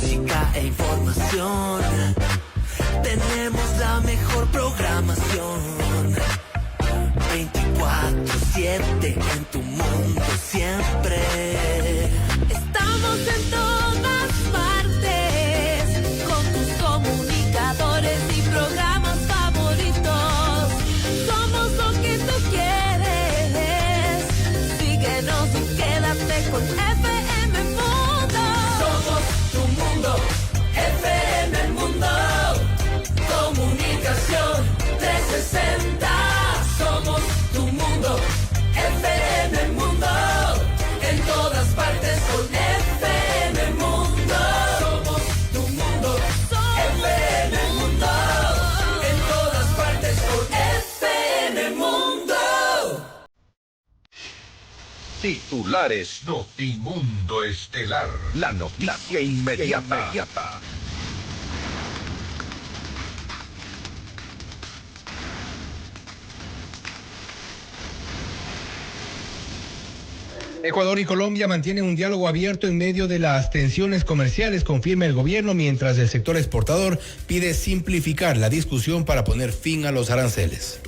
música e información. Tenemos la mejor programación. 24/7 en tu mundo siempre. Estamos en todas partes con tus comunicadores y programas favoritos. Somos lo que tú quieres. Síguenos y quédate con FM Mundo. Somos tu mundo, FM Mundo. Comunicación 360. Somos tu mundo, FM Mundo. En todas partes con FM Mundo. Somos tu mundo, FM Mundo. En todas partes con FM Mundo. Titulares Notimundo Estelar. La noticia inmediata. Ecuador y Colombia mantienen un diálogo abierto en medio de las tensiones comerciales, confirma el gobierno, mientras el sector exportador pide simplificar la discusión para poner fin a los aranceles.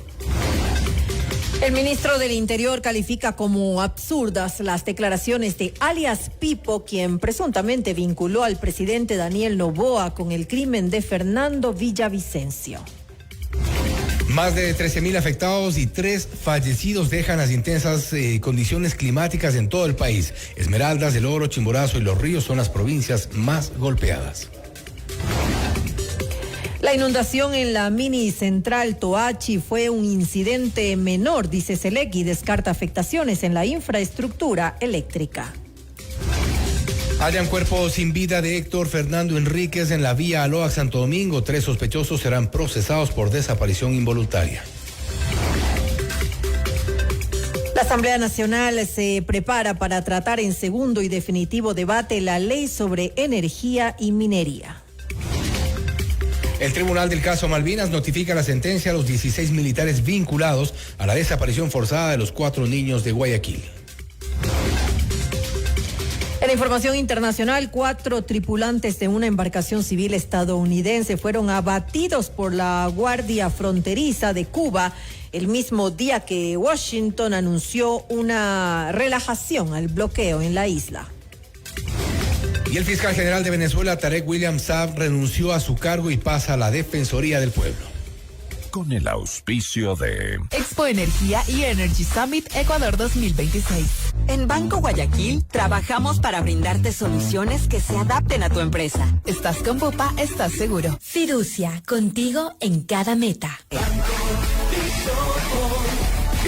El ministro del Interior califica como absurdas las declaraciones de alias Pipo, quien presuntamente vinculó al presidente Daniel Noboa con el crimen de Fernando Villavicencio. Más de 13.000 afectados y 3 fallecidos dejan las intensas condiciones climáticas en todo el país. Esmeraldas, El Oro, Chimborazo y Los Ríos son las provincias más golpeadas. La inundación en la mini central Toachi fue un incidente menor, dice Selec, y descarta afectaciones en la infraestructura eléctrica. Hallan cuerpo sin vida de Héctor Fernando Enríquez en la vía Aloac Santo Domingo. 3 sospechosos serán procesados por desaparición involuntaria. La Asamblea Nacional se prepara para tratar en segundo y definitivo debate la ley sobre energía y minería. El Tribunal del Caso Malvinas notifica la sentencia a los 16 militares vinculados a la desaparición forzada de los 4 niños de Guayaquil. En la información internacional, 4 tripulantes de una embarcación civil estadounidense fueron abatidos por la Guardia Fronteriza de Cuba el mismo día que Washington anunció una relajación al bloqueo en la isla. Y el fiscal general de Venezuela, Tarek William Saab, renunció a su cargo y pasa a la Defensoría del Pueblo. Con el auspicio de Expo Energía y Energy Summit Ecuador 2026. En Banco Guayaquil trabajamos para brindarte soluciones que se adapten a tu empresa. Estás con Bupa, estás seguro. Fiducia, contigo en cada meta.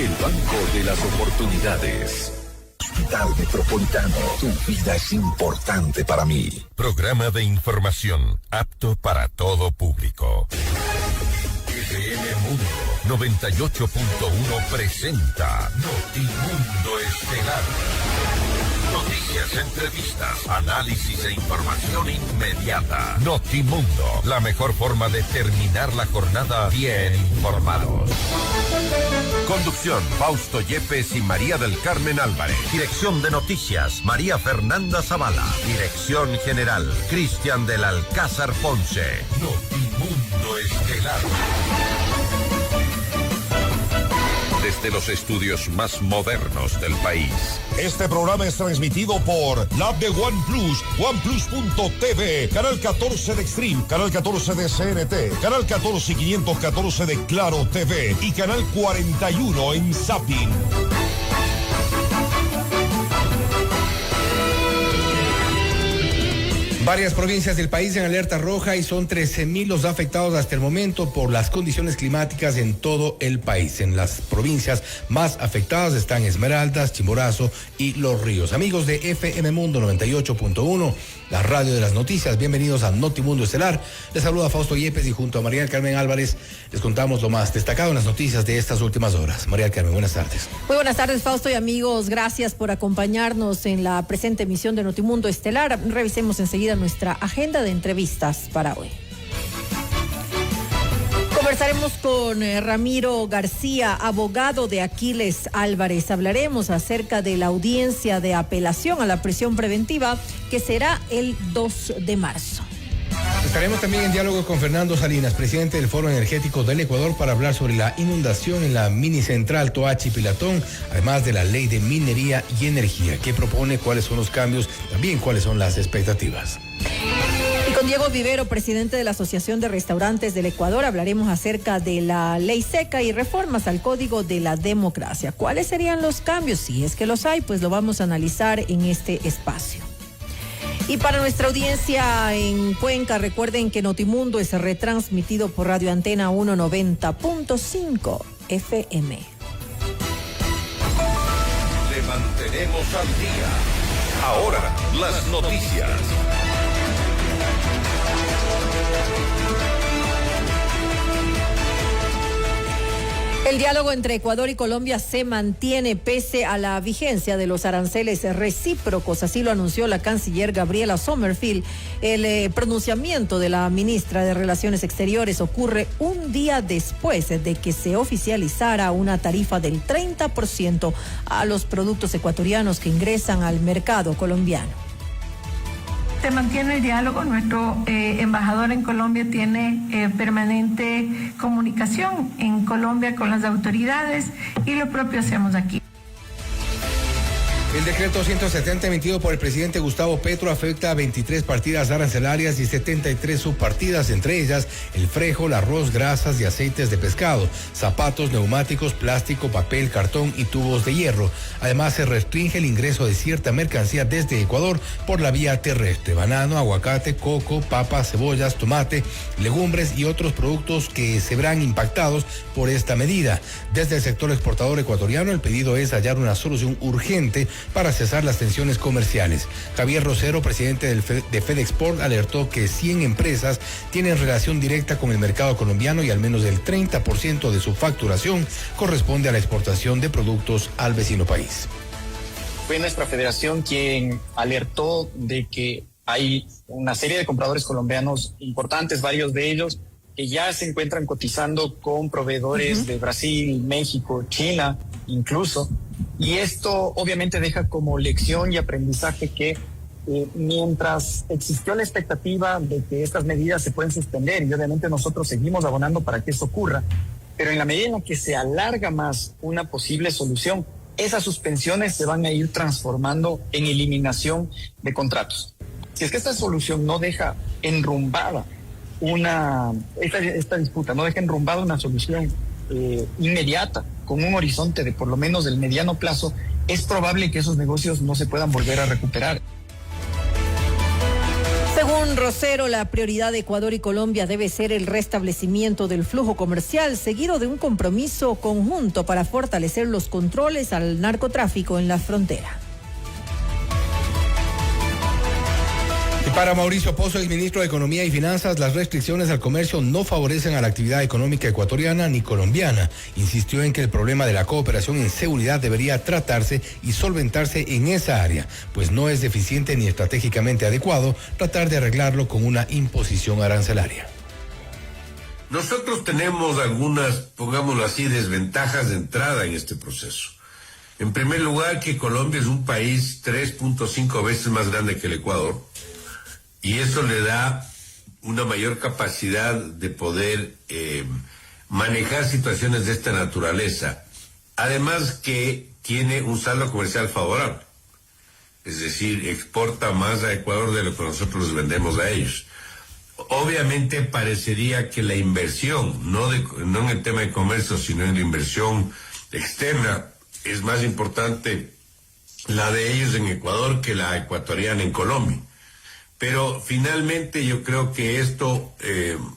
el Banco de las Oportunidades. Hospital Metropolitano, tu vida es importante para mí. Programa de información apto para todo público. FM Mundo 98.1 presenta Notimundo Estelar. Noticias, entrevistas, análisis e información inmediata. Notimundo, la mejor forma de terminar la jornada bien informados. Conducción, Fausto Yepes y María del Carmen Álvarez. Dirección de noticias, María Fernanda Zavala. Dirección general, Cristian del Alcázar Ponce. Notimundo Estelar. Desde los estudios más modernos del país. Este programa es transmitido por la app de OnePlus, OnePlus.tv, Canal 14 de Extreme, Canal 14 de CNT, Canal 14 y 514 de Claro TV y Canal 41 en Zapping. Varias provincias del país en alerta roja y son 13.000 los afectados hasta el momento por las condiciones climáticas en todo el país. En las provincias más afectadas están Esmeraldas, Chimborazo y Los Ríos. Amigos de FM Mundo 98.1, la radio de las noticias, bienvenidos a Notimundo Estelar. Les saluda Fausto Yepes y junto a María del Carmen Álvarez les contamos lo más destacado en las noticias de estas últimas horas. María del Carmen, buenas tardes. Muy buenas tardes, Fausto y amigos. Gracias por acompañarnos en la presente emisión de Notimundo Estelar. Revisemos enseguida nuestra agenda de entrevistas para hoy. Como Conversaremos con Ramiro García, abogado de Aquiles Álvarez. Hablaremos acerca de la audiencia de apelación a la prisión preventiva que será el 2 de marzo. Estaremos también en diálogo con Fernando Salinas, presidente del Foro Energético del Ecuador, para hablar sobre la inundación en la minicentral Toachi Pilatón, además de la ley de minería y energía. ¿Qué propone? ¿Cuáles son los cambios? También cuáles son las expectativas. Y con Diego Vivero, presidente de la Asociación de Restaurantes del Ecuador, hablaremos acerca de la ley seca y reformas al Código de la Democracia. ¿Cuáles serían los cambios? Si es que los hay, pues lo vamos a analizar en este espacio. Y para nuestra audiencia en Cuenca, recuerden que Notimundo es retransmitido por Radio Antena 190.5 FM. Le mantenemos al día. Ahora, las noticias. El diálogo entre Ecuador y Colombia se mantiene pese a la vigencia de los aranceles recíprocos, así lo anunció la canciller Gabriela Sommerfield. El pronunciamiento de la ministra de Relaciones Exteriores ocurre un día después de que se oficializara una tarifa del 30% a los productos ecuatorianos que ingresan al mercado colombiano. Se mantiene el diálogo, nuestro embajador en Colombia tiene permanente comunicación en Colombia con las autoridades y lo propio hacemos aquí. El decreto 170 emitido por el presidente Gustavo Petro afecta a 23 partidas arancelarias y 73 subpartidas, entre ellas el frejo, el arroz, grasas y aceites de pescado, zapatos, neumáticos, plástico, papel, cartón y tubos de hierro. Además, se restringe el ingreso de cierta mercancía desde Ecuador por la vía terrestre: banano, aguacate, coco, papas, cebollas, tomate, legumbres y otros productos que se verán impactados por esta medida. Desde el sector exportador ecuatoriano, el pedido es hallar una solución urgente para cesar las tensiones comerciales. Javier Rosero, presidente de FedExport, alertó que 100 empresas tienen relación directa con el mercado colombiano y al menos el 30% de su facturación corresponde a la exportación de productos al vecino país. Fue nuestra federación quien alertó de que hay una serie de compradores colombianos importantes, varios de ellos, que ya se encuentran cotizando con proveedores de Brasil, México, China, incluso. Y esto obviamente deja como lección y aprendizaje que mientras existió la expectativa de que estas medidas se pueden suspender, y obviamente nosotros seguimos abonando para que eso ocurra, pero en la medida en la que se alarga más una posible solución, esas suspensiones se van a ir transformando en eliminación de contratos. Si es que esta solución no deja enrumbada esta disputa, no deja enrumbada una solución inmediata, con un horizonte de por lo menos del mediano plazo, es probable que esos negocios no se puedan volver a recuperar. Según Rosero, la prioridad de Ecuador y Colombia debe ser el restablecimiento del flujo comercial, seguido de un compromiso conjunto para fortalecer los controles al narcotráfico en la frontera. Para Mauricio Pozo, el ministro de Economía y Finanzas, las restricciones al comercio no favorecen a la actividad económica ecuatoriana ni colombiana. Insistió en que el problema de la cooperación en seguridad debería tratarse y solventarse en esa área, pues no es eficiente ni estratégicamente adecuado tratar de arreglarlo con una imposición arancelaria. Nosotros tenemos algunas, pongámoslo así, desventajas de entrada en este proceso. En primer lugar, que Colombia es un país 3.5 veces más grande que el Ecuador. Y eso le da una mayor capacidad de poder manejar situaciones de esta naturaleza. Además que tiene un saldo comercial favorable. Es decir, exporta más a Ecuador de lo que nosotros les vendemos a ellos. Obviamente parecería que la inversión, no en el tema de comercio, sino en la inversión externa, es más importante la de ellos en Ecuador que la ecuatoriana en Colombia. Pero finalmente yo creo que esto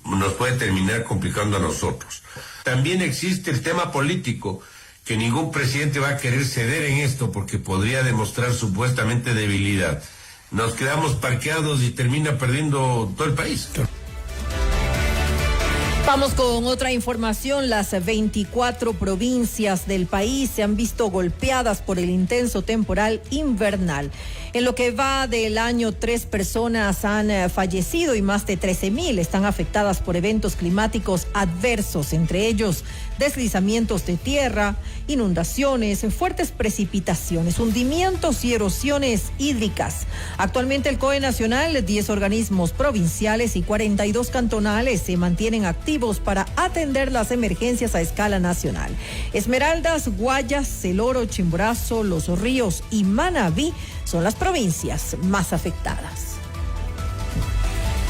nos puede terminar complicando a nosotros. También existe el tema político, que ningún presidente va a querer ceder en esto porque podría demostrar supuestamente debilidad. Nos quedamos parqueados y termina perdiendo todo el país. Vamos con otra información. Las 24 provincias del país se han visto golpeadas por el intenso temporal invernal. En lo que va del año, 3 personas han fallecido y más de 13,000 están afectadas por eventos climáticos adversos, entre ellos deslizamientos de tierra, inundaciones, fuertes precipitaciones, hundimientos y erosiones hídricas. Actualmente el COE nacional, 10 organismos provinciales y 42 cantonales se mantienen activos para atender las emergencias a escala nacional. Esmeraldas, Guayas, El Oro, Chimborazo, Los Ríos y Manabí son las provincias más afectadas.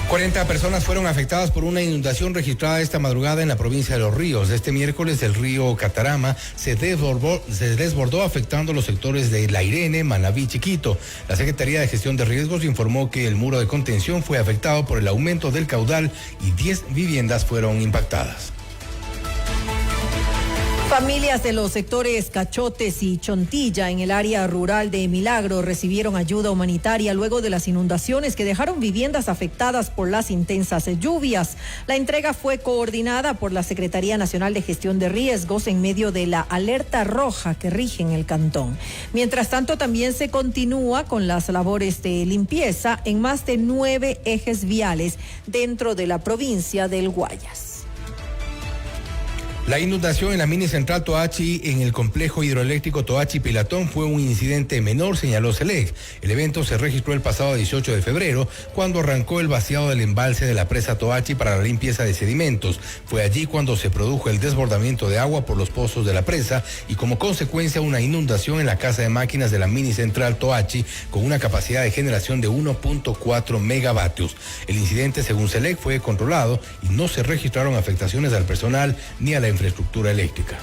40 personas fueron afectadas por una inundación registrada esta madrugada en la provincia de Los Ríos. Este miércoles el río Catarama se desbordó afectando los sectores de La Irene, Manabí y Chiquito. La Secretaría de Gestión de Riesgos informó que el muro de contención fue afectado por el aumento del caudal y 10 viviendas fueron impactadas. Familias de los sectores Cachotes y Chontilla en el área rural de Milagro recibieron ayuda humanitaria luego de las inundaciones que dejaron viviendas afectadas por las intensas lluvias. La entrega fue coordinada por la Secretaría Nacional de Gestión de Riesgos en medio de la alerta roja que rige en el cantón. Mientras tanto, también se continúa con las labores de limpieza en más de 9 ejes viales dentro de la provincia del Guayas. La inundación en la mini central Toachi en el complejo hidroeléctrico Toachi-Pilatón fue un incidente menor, señaló SELEC. El evento se registró el pasado 18 de febrero, cuando arrancó el vaciado del embalse de la presa Toachi para la limpieza de sedimentos. Fue allí cuando se produjo el desbordamiento de agua por los pozos de la presa y como consecuencia una inundación en la casa de máquinas de la mini central Toachi con una capacidad de generación de 1.4 megavatios. El incidente, según SELEC, fue controlado y no se registraron afectaciones al personal ni a la infraestructura eléctrica.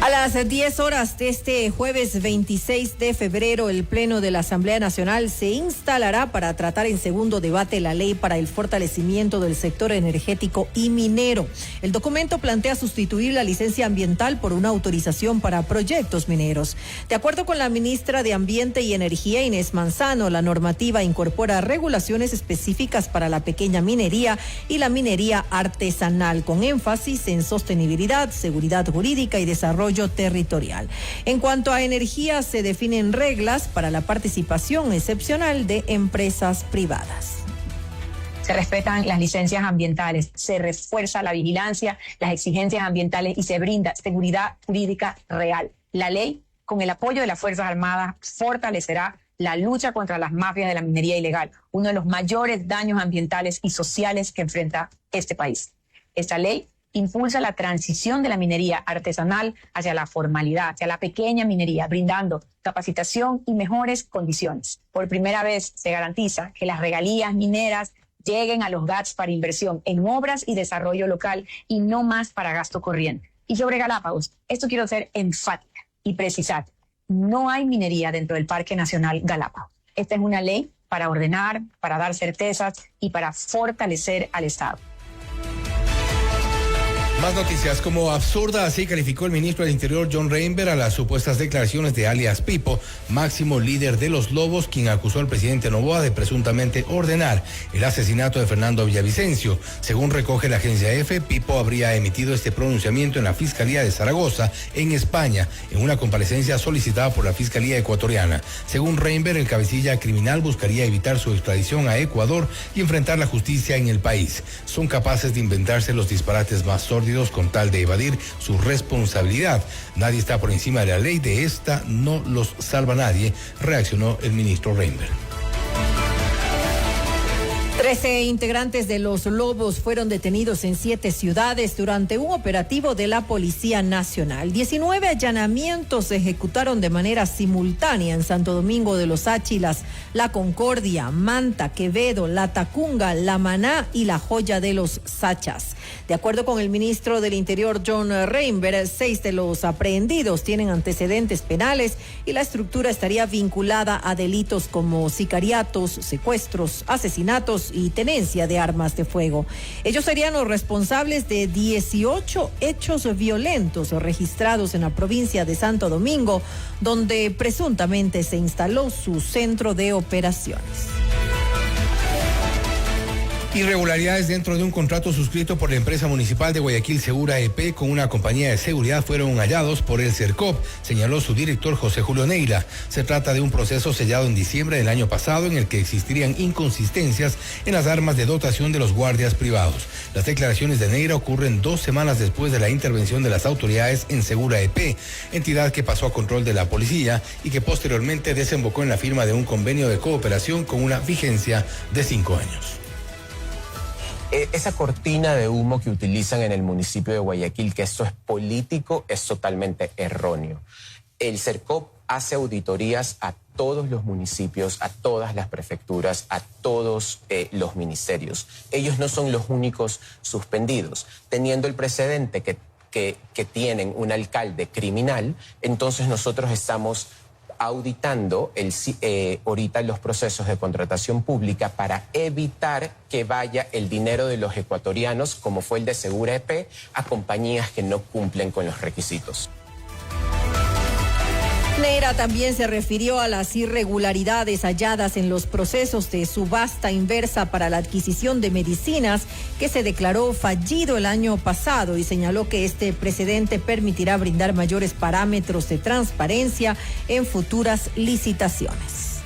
A las 10 horas de este jueves 26 de febrero, el Pleno de la Asamblea Nacional se instalará para tratar en segundo debate la ley para el fortalecimiento del sector energético y minero. El documento plantea sustituir la licencia ambiental por una autorización para proyectos mineros. De acuerdo con la ministra de Ambiente y Energía, Inés Manzano, la normativa incorpora regulaciones específicas para la pequeña minería y la minería artesanal, con énfasis en sostenibilidad, seguridad jurídica y desarrollo territorial. En cuanto a energía, se definen reglas para la participación excepcional de empresas privadas. Se respetan las licencias ambientales, se refuerza la vigilancia, las exigencias ambientales y se brinda seguridad jurídica real. La ley, con el apoyo de las Fuerzas Armadas, fortalecerá la lucha contra las mafias de la minería ilegal, uno de los mayores daños ambientales y sociales que enfrenta este país. Esta ley impulsa la transición de la minería artesanal hacia la formalidad, hacia la pequeña minería, brindando capacitación y mejores condiciones. Por primera vez se garantiza que las regalías mineras lleguen a los GATS para inversión en obras y desarrollo local y no más para gasto corriente. Y sobre Galápagos, esto quiero ser enfática y precisar. No hay minería dentro del Parque Nacional Galápagos. Esta es una ley para ordenar, para dar certezas y para fortalecer al Estado. Más noticias. Como absurda, así calificó el ministro del Interior John Reinberg a las supuestas declaraciones de alias Pipo, máximo líder de los Lobos, quien acusó al presidente Noboa de presuntamente ordenar el asesinato de Fernando Villavicencio. Según recoge la agencia EFE, Pipo habría emitido este pronunciamiento en la Fiscalía de Zaragoza, en España, en una comparecencia solicitada por la Fiscalía ecuatoriana. Según Reinberg, el cabecilla criminal buscaría evitar su extradición a Ecuador y enfrentar la justicia en el país. Son capaces de inventarse los disparates más sórdidos con tal de evadir su responsabilidad. Nadie está por encima de la ley, de esta no los salva nadie, reaccionó el ministro Reinberg. 13 integrantes de los Lobos fueron detenidos en 7 ciudades durante un operativo de la Policía Nacional. 19 allanamientos se ejecutaron de manera simultánea en Santo Domingo de los Áchilas, La Concordia, Manta, Quevedo, La Tacunga, La Maná y La Joya de los Sachas. De acuerdo con el ministro del Interior John Reinberg, 6 de los aprehendidos tienen antecedentes penales y la estructura estaría vinculada a delitos como sicariatos, secuestros, asesinatos y tenencia de armas de fuego. Ellos serían los responsables de 18 hechos violentos registrados en la provincia de Santo Domingo, donde presuntamente se instaló su centro de operaciones. Irregularidades dentro de un contrato suscrito por la empresa municipal de Guayaquil Segura EP con una compañía de seguridad fueron hallados por el CERCOP, señaló su director José Julio Neira. Se trata de un proceso sellado en diciembre del año pasado en el que existirían inconsistencias en las armas de dotación de los guardias privados. Las declaraciones de Neira ocurren 2 semanas después de la intervención de las autoridades en Segura EP, entidad que pasó a control de la policía y que posteriormente desembocó en la firma de un convenio de cooperación con una vigencia de 5 años. Esa cortina de humo que utilizan en el municipio de Guayaquil, que esto es político, es totalmente erróneo. El CERCOP hace auditorías a todos los municipios, a todas las prefecturas, a todos los ministerios. Ellos no son los únicos suspendidos. Teniendo el precedente que tienen un alcalde criminal, entonces nosotros estamos auditando ahorita los procesos de contratación pública para evitar que vaya el dinero de los ecuatorianos, como fue el de Segura EP, a compañías que no cumplen con los requisitos. Neira también se refirió a las irregularidades halladas en los procesos de subasta inversa para la adquisición de medicinas que se declaró fallido el año pasado y señaló que este precedente permitirá brindar mayores parámetros de transparencia en futuras licitaciones.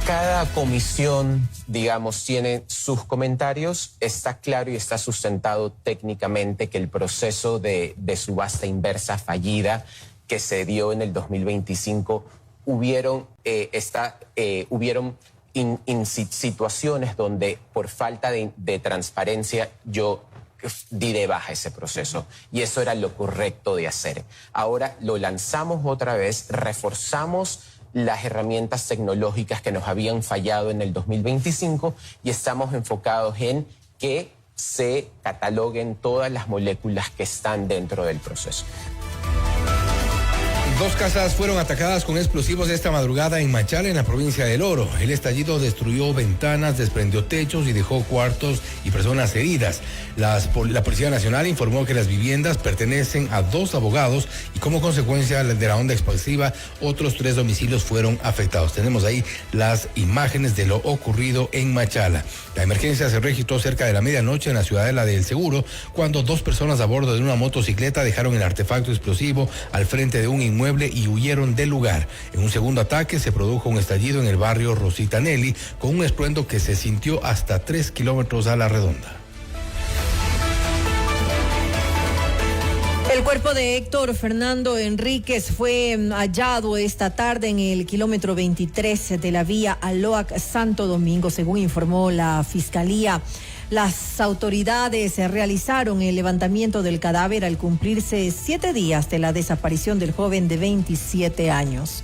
Cada comisión, digamos, tiene sus comentarios. Está claro y está sustentado técnicamente que el proceso de subasta inversa fallida que se dio en el 2025, hubieron situaciones donde por falta de transparencia yo di de baja ese proceso y eso era lo correcto de hacer. Ahora lo lanzamos otra vez, reforzamos las herramientas tecnológicas que nos habían fallado en el 2025 y estamos enfocados en que se cataloguen todas las moléculas que están dentro del proceso. 2 casas fueron atacadas con explosivos esta madrugada en Machala, en la provincia del Oro. El estallido destruyó ventanas, desprendió techos y dejó cuartos y personas heridas. La Policía Nacional informó que las viviendas pertenecen a 2 abogados y como consecuencia de la onda explosiva, otros 3 domicilios fueron afectados. Tenemos ahí las imágenes de lo ocurrido en Machala. La emergencia se registró cerca de la medianoche en la ciudadela del Seguro, cuando 2 personas a bordo de una motocicleta dejaron el artefacto explosivo al frente de un inmueble y huyeron del lugar. En un segundo ataque se produjo un estallido en el barrio Rosita Nelly con un estruendo que se sintió hasta 3 kilómetros a la redonda. El cuerpo de Héctor Fernando Enríquez fue hallado esta tarde en el kilómetro 23 de la vía Aloac Santo Domingo, según informó la Fiscalía. Las autoridades realizaron el levantamiento del cadáver al cumplirse 7 días de la desaparición del joven de 27 años.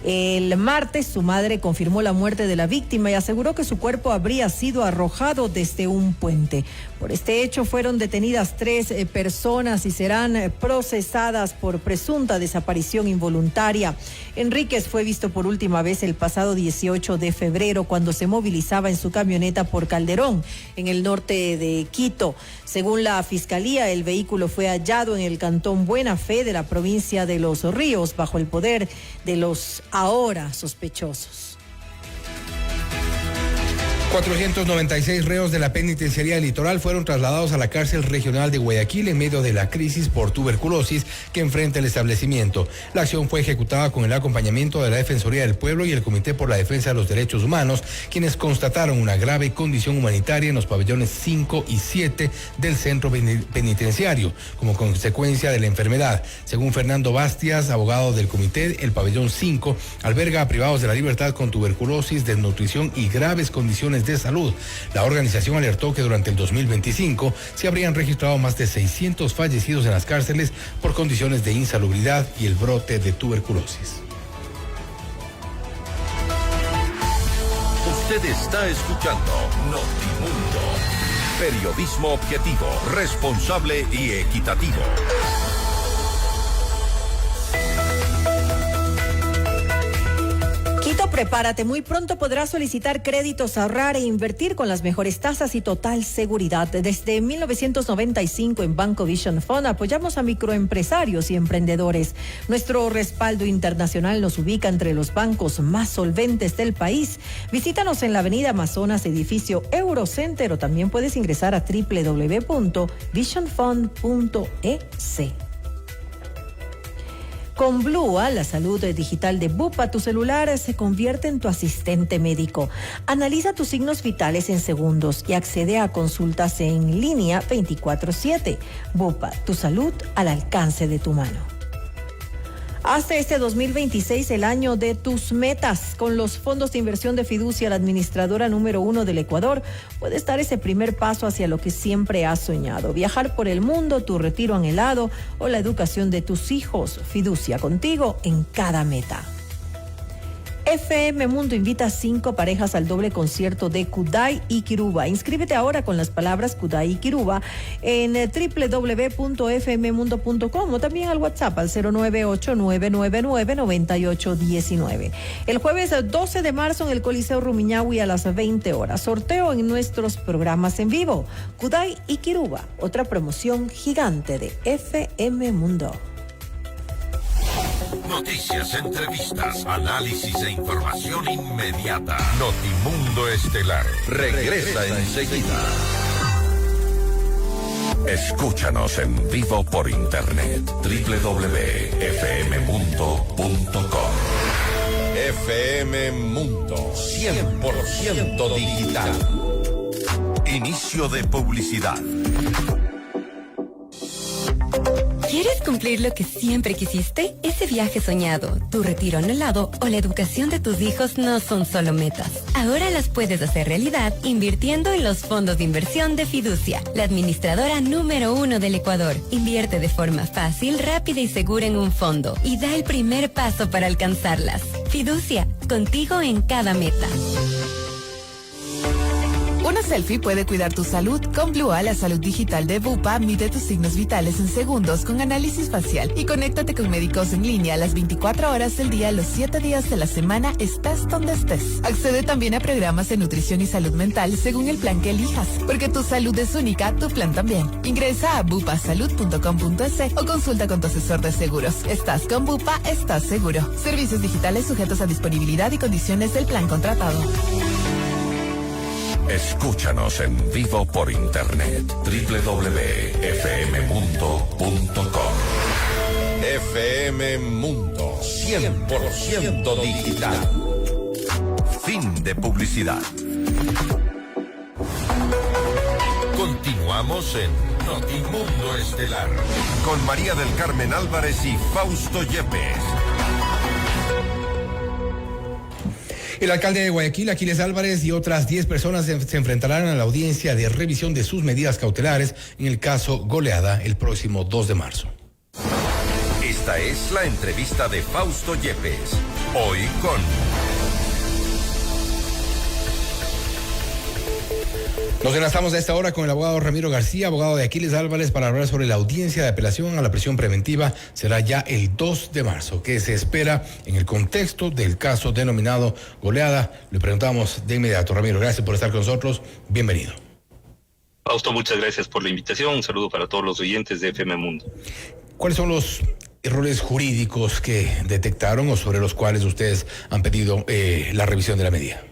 El martes su madre confirmó la muerte de la víctima y aseguró que su cuerpo habría sido arrojado desde un puente. Por este hecho fueron detenidas 3 personas y serán procesadas por presunta desaparición involuntaria. Enríquez fue visto por última vez el pasado 18 de febrero cuando se movilizaba en su camioneta por Calderón, en el norte de Quito. Según la Fiscalía, el vehículo fue hallado en el cantón Buena Fe de la provincia de Los Ríos, bajo el poder de los ahora sospechosos. 496 reos de la penitenciaría litoral fueron trasladados a la cárcel regional de Guayaquil en medio de la crisis por tuberculosis que enfrenta el establecimiento. La acción fue ejecutada con el acompañamiento de la Defensoría del Pueblo y el Comité por la Defensa de los Derechos Humanos, quienes constataron una grave condición humanitaria en los pabellones 5 y 7 del centro penitenciario, como consecuencia de la enfermedad. Según Fernando Bastias, abogado del comité, el pabellón 5 alberga a privados de la libertad con tuberculosis, desnutrición y graves condiciones de salud. La organización alertó que durante el 2025 se habrían registrado más de 600 fallecidos en las cárceles por condiciones de insalubridad y el brote de tuberculosis. Usted está escuchando Notimundo. Periodismo objetivo, responsable y equitativo. Quito Contigo prepárate, muy pronto podrás solicitar créditos, ahorrar e invertir con las mejores tasas y total seguridad. Desde 1995 en Banco Vision Fund apoyamos a microempresarios y emprendedores. Nuestro respaldo internacional nos ubica entre los bancos más solventes del país. Visítanos en la Avenida Amazonas, edificio Eurocenter, o también puedes ingresar a www.visionfund.es. Con Blua, la salud digital de Bupa, tu celular se convierte en tu asistente médico. Analiza tus signos vitales en segundos y accede a consultas en línea 24/7. Bupa, tu salud al alcance de tu mano. Hazte este 2026 el año de tus metas. Con los fondos de inversión de Fiducia, la administradora número 1 del Ecuador, puedes dar ese primer paso hacia lo que siempre has soñado. Viajar por el mundo, tu retiro anhelado o la educación de tus hijos. Fiducia, contigo en cada meta. FM Mundo invita a 5 parejas al doble concierto de Kudai y Kiruba. Inscríbete ahora con las palabras Kudai y Kiruba en www.fmmundo.com o también al WhatsApp al 098-999-9819. El jueves 12 de marzo en el Coliseo Rumiñahui a las 20 horas. Sorteo en nuestros programas en vivo. Kudai y Kiruba, otra promoción gigante de FM Mundo. Noticias, entrevistas, análisis e información inmediata. Notimundo Estelar regresa enseguida. Escúchanos en vivo por internet. www.fmmundo.com. FM Mundo 100% digital. Inicio de publicidad. ¿Quieres cumplir lo que siempre quisiste? Ese viaje soñado, tu retiro anhelado o la educación de tus hijos no son solo metas. Ahora las puedes hacer realidad invirtiendo en los fondos de inversión de Fiducia, la administradora número 1 del Ecuador. Invierte de forma fácil, rápida y segura en un fondo y da el primer paso para alcanzarlas. Fiducia, contigo en cada meta. Una selfie puede cuidar tu salud. Con Blua, la salud digital de Bupa, mide tus signos vitales en segundos con análisis facial y conéctate con médicos en línea a las 24 horas del día, los 7 días de la semana, estés donde estés. Accede también a programas de nutrición y salud mental según el plan que elijas, porque tu salud es única, tu plan también. Ingresa a bupasalud.com.es o consulta con tu asesor de seguros. Estás con Bupa, estás seguro. Servicios digitales sujetos a disponibilidad y condiciones del plan contratado. Escúchanos en vivo por internet. www.fmmundo.com. FM Mundo 100% digital. Fin de publicidad. Continuamos en Notimundo Estelar con María del Carmen Álvarez y Fausto Yepes. El alcalde de Guayaquil, Aquiles Álvarez, y otras 10 personas se enfrentarán a la audiencia de revisión de sus medidas cautelares en el caso Goleada el próximo 2 de marzo. Esta es la entrevista de Fausto Yepes. Hoy con... Nos enlazamos a esta hora con el abogado Ramiro García, abogado de Aquiles Álvarez, para hablar sobre la audiencia de apelación a la prisión preventiva. Será ya el 2 de marzo, que se espera en el contexto del caso denominado Goleada. Le preguntamos de inmediato. Ramiro, gracias por estar con nosotros. Bienvenido. Fausto, muchas gracias por la invitación. Un saludo para todos los oyentes de FM Mundo. ¿Cuáles son los errores jurídicos que detectaron o sobre los cuales ustedes han pedido la revisión de la medida?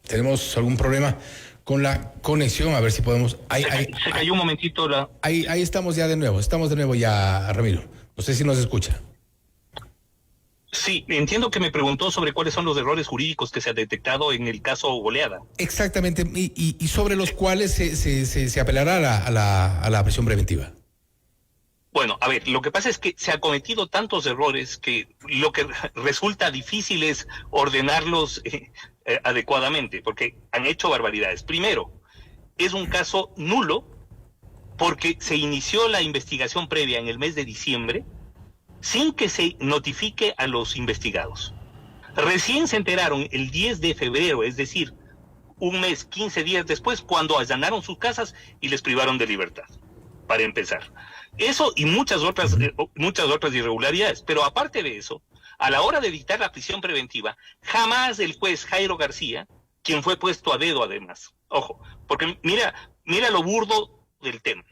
¿Tenemos algún problema con la conexión? A ver si podemos... Se cayó un momentito la... Ahí estamos ya de nuevo. Estamos de nuevo ya, Ramiro. No sé si nos escucha. Sí, entiendo que me preguntó sobre cuáles son los errores jurídicos que se ha detectado en el caso Goleada. Exactamente, y sobre los cuales se apelará a la prisión preventiva. Bueno, a ver, lo que pasa es que se han cometido tantos errores que lo que resulta difícil es ordenarlos adecuadamente, porque han hecho barbaridades. Primero, es un caso nulo porque se inició la investigación previa en el mes de diciembre sin que se notifique a los investigados. Recién se enteraron el 10 de febrero, es decir, un mes, 15 días después, cuando allanaron sus casas y les privaron de libertad. para empezar. Eso y muchas otras irregularidades. Pero aparte de eso, a la hora de dictar la prisión preventiva, jamás el juez Jairo García, quien fue puesto a dedo además, ojo, porque mira lo burdo del tema.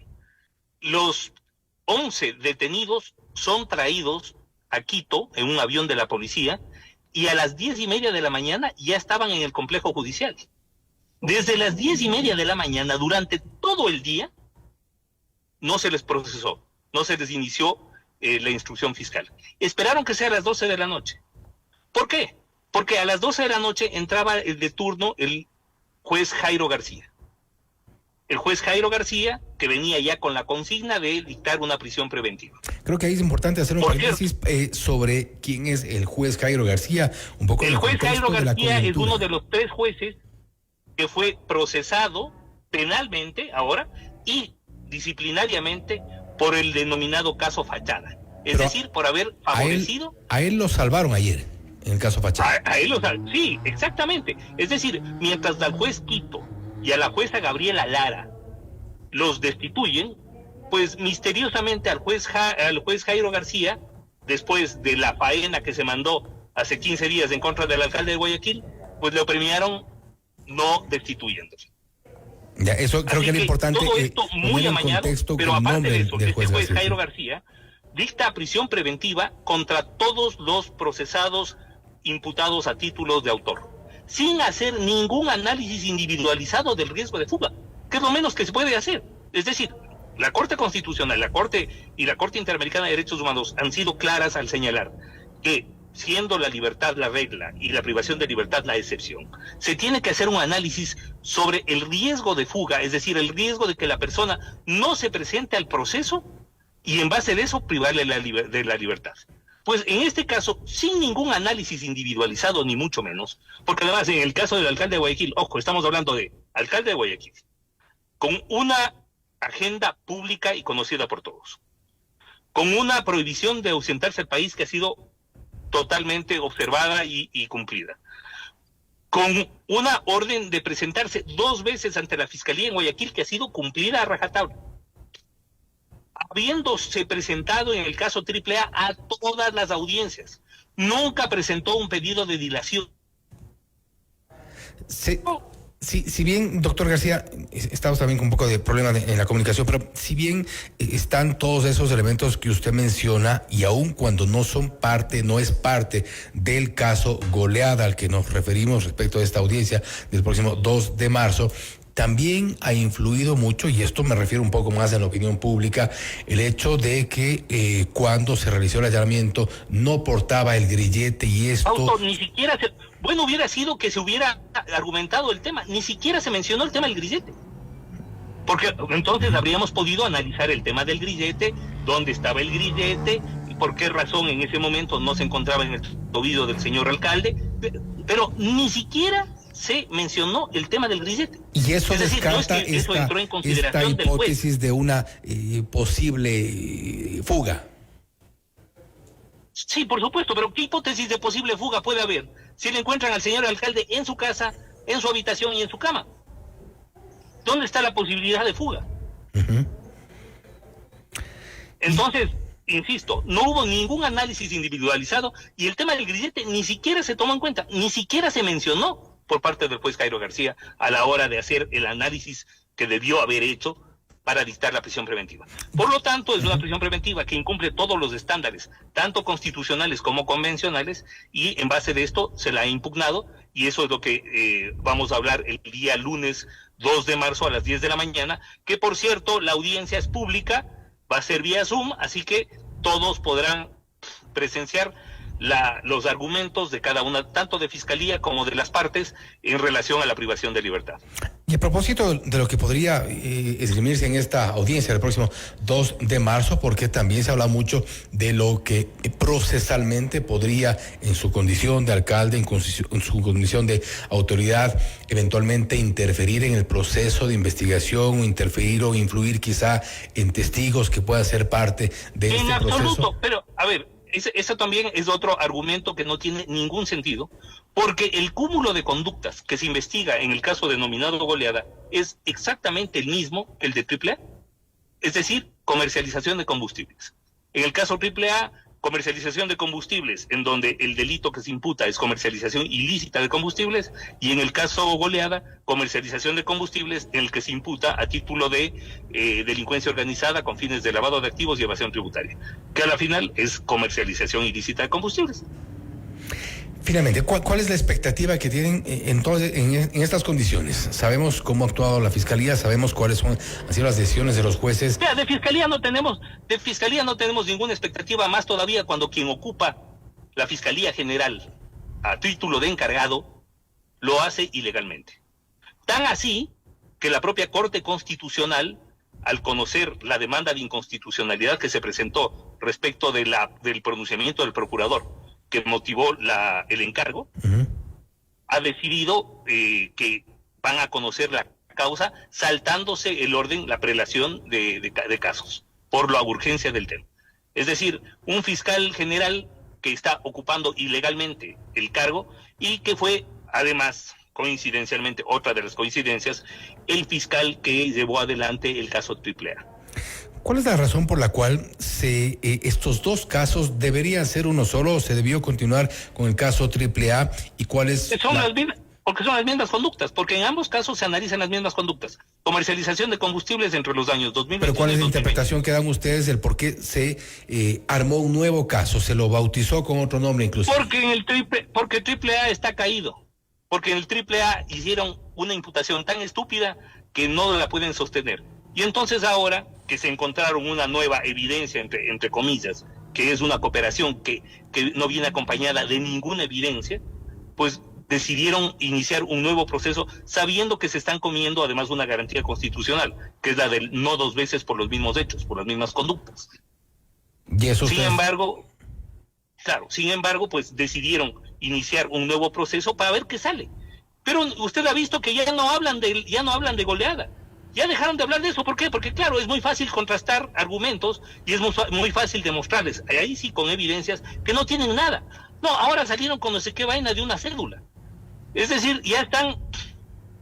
Los 11 detenidos son traídos a Quito en un avión de la policía y a las 10:30 de la mañana ya estaban en el complejo judicial. Desde las 10:30 de la mañana, durante todo el día, no se les procesó, no se les inició la instrucción fiscal. Esperaron que sea a las 12 de la noche. ¿Por qué? Porque a las 12 de la noche entraba de turno el juez Jairo García. El juez Jairo García, que venía ya con la consigna de dictar una prisión preventiva. Creo que ahí es importante hacer un paréntesis sobre quién es el juez Jairo García. Un poco el juez Jairo García es uno de los 3 jueces que fue procesado penalmente ahora y disciplinariamente por el denominado caso Fachada. Es decir, por haber favorecido... A él lo salvaron ayer, en el caso Fachada. Sí, exactamente. Es decir, mientras al juez Quito y a la jueza Gabriela Lara los destituyen, pues misteriosamente al juez Jairo García, después de la faena que se mandó hace 15 días en contra del alcalde de Guayaquil, pues lo premiaron no destituyéndose. Ya, eso creo que era importante. Todo esto muy amañado, pero aparte de eso, este juez Jairo García dicta prisión preventiva contra todos los procesados imputados a títulos de autor, sin hacer ningún análisis individualizado del riesgo de fuga, que es lo menos que se puede hacer. Es decir, la Corte Constitucional, la Corte Interamericana de Derechos Humanos han sido claras al señalar que, siendo la libertad la regla y la privación de libertad la excepción, se tiene que hacer un análisis sobre el riesgo de fuga, es decir, el riesgo de que la persona no se presente al proceso y en base de eso privarle de la libertad. Pues en este caso, sin ningún análisis individualizado, ni mucho menos, porque además en el caso del alcalde de Guayaquil, ojo, estamos hablando de alcalde de Guayaquil, con una agenda pública y conocida por todos, con una prohibición de ausentarse del país que ha sido totalmente observada y cumplida, con una orden de presentarse 2 veces ante la Fiscalía en Guayaquil que ha sido cumplida a rajatabla, habiéndose presentado en el caso AAA a todas las audiencias, nunca presentó un pedido de dilación. Si bien, doctor García, estamos también con un poco de problemas en la comunicación, pero si bien están todos esos elementos que usted menciona, y aun cuando no es parte del caso Goleada al que nos referimos respecto a esta audiencia del próximo 2 de marzo, también ha influido mucho, y esto me refiero un poco más en la opinión pública, el hecho de que cuando se realizó el allanamiento no portaba el grillete y esto... Ni siquiera bueno hubiera sido que se hubiera argumentado el tema, ni siquiera se mencionó el tema del grillete. Porque entonces habríamos podido analizar el tema del grillete, dónde estaba el grillete, y por qué razón en ese momento no se encontraba en el oído del señor alcalde, pero ni siquiera se mencionó el tema del grillete. Y eso descarta esta hipótesis de una posible fuga. Sí, por supuesto, pero ¿qué hipótesis de posible fuga puede haber si le encuentran al señor alcalde en su casa, en su habitación y en su cama? ¿Dónde está la posibilidad de fuga? Uh-huh. Entonces, insisto, no hubo ningún análisis individualizado y el tema del grillete ni siquiera se tomó en cuenta, ni siquiera se mencionó por parte del juez Jairo García a la hora de hacer el análisis que debió haber hecho para dictar la prisión preventiva. Por lo tanto, es una prisión preventiva que incumple todos los estándares, tanto constitucionales como convencionales, y en base de esto se la ha impugnado, y eso es lo que vamos a hablar el día lunes 2 de marzo a las 10 de la mañana, que por cierto, la audiencia es pública, va a ser vía Zoom, así que todos podrán presenciar los argumentos de cada una, tanto de Fiscalía como de las partes, en relación a la privación de libertad. Y a propósito de lo que podría esgrimirse en esta audiencia el próximo 2 de marzo, porque también se habla mucho de lo que procesalmente podría, en su condición de alcalde, en su condición de autoridad, eventualmente interferir en el proceso de investigación, o interferir o influir quizá en testigos que puedan ser parte de este proceso. En absoluto, pero a ver, eso también es otro argumento que no tiene ningún sentido, porque el cúmulo de conductas que se investiga en el caso denominado Goleada es exactamente el mismo que el de AAA. es decir, comercialización de combustibles. En el caso AAA, comercialización de combustibles, en donde el delito que se imputa es comercialización ilícita de combustibles, y en el caso Goleada, comercialización de combustibles en el que se imputa a título de delincuencia organizada con fines de lavado de activos y evasión tributaria, que a la final es comercialización ilícita de combustibles. Finalmente, ¿cuál es la expectativa que tienen entonces en estas condiciones? Sabemos cómo ha actuado la Fiscalía, sabemos cuáles han sido las decisiones de los jueces. Ya, de fiscalía no tenemos ninguna expectativa, más todavía cuando quien ocupa la Fiscalía General a título de encargado lo hace ilegalmente. Tan así que la propia Corte Constitucional, al conocer la demanda de inconstitucionalidad que se presentó respecto de del pronunciamiento del procurador que motivó el encargo, ha decidido que van a conocer la causa saltándose el orden, la prelación de casos, por la urgencia del tema. Es decir, un fiscal general que está ocupando ilegalmente el cargo y que fue, además, coincidencialmente, otra de las coincidencias, el fiscal que llevó adelante el caso AAA. ¿Cuál es la razón por la cual estos dos casos deberían ser uno solo o se debió continuar con el caso AAA? ¿Y cuál es? Porque son las mismas conductas, porque en ambos casos se analizan las mismas conductas. Comercialización de combustibles entre los años 2020 ¿Pero cuál es la 2020. interpretación que dan ustedes del por qué se armó un nuevo caso? ¿Se lo bautizó con otro nombre inclusive? Porque AAA está caído. Porque en el AAA hicieron una imputación tan estúpida que no la pueden sostener. Y entonces ahora que se encontraron una nueva evidencia, entre comillas, que es una cooperación que no viene acompañada de ninguna evidencia, pues decidieron iniciar un nuevo proceso sabiendo que se están comiendo además una garantía constitucional, que es la del no dos veces por los mismos hechos, por las mismas conductas. ¿Y eso sin embargo, pues decidieron iniciar un nuevo proceso para ver qué sale. Pero usted ha visto que ya no hablan de Goleada. Ya dejaron de hablar de eso. ¿Por qué? Porque claro, es muy fácil contrastar argumentos y es muy fácil demostrarles, ahí sí con evidencias, que no tienen nada. No, ahora salieron con no sé qué vaina de una cédula. Es decir, ya están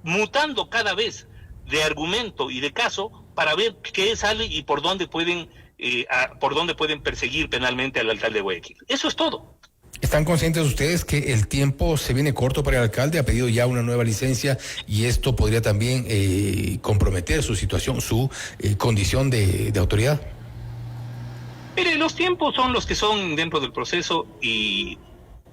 mutando cada vez de argumento y de caso para ver qué sale y por dónde pueden perseguir penalmente al alcalde de Guayaquil. Eso es todo. ¿Están conscientes ustedes que el tiempo se viene corto para el alcalde? Ha pedido ya una nueva licencia y esto podría también comprometer su situación, su condición de autoridad. Mire, los tiempos son los que son dentro del proceso y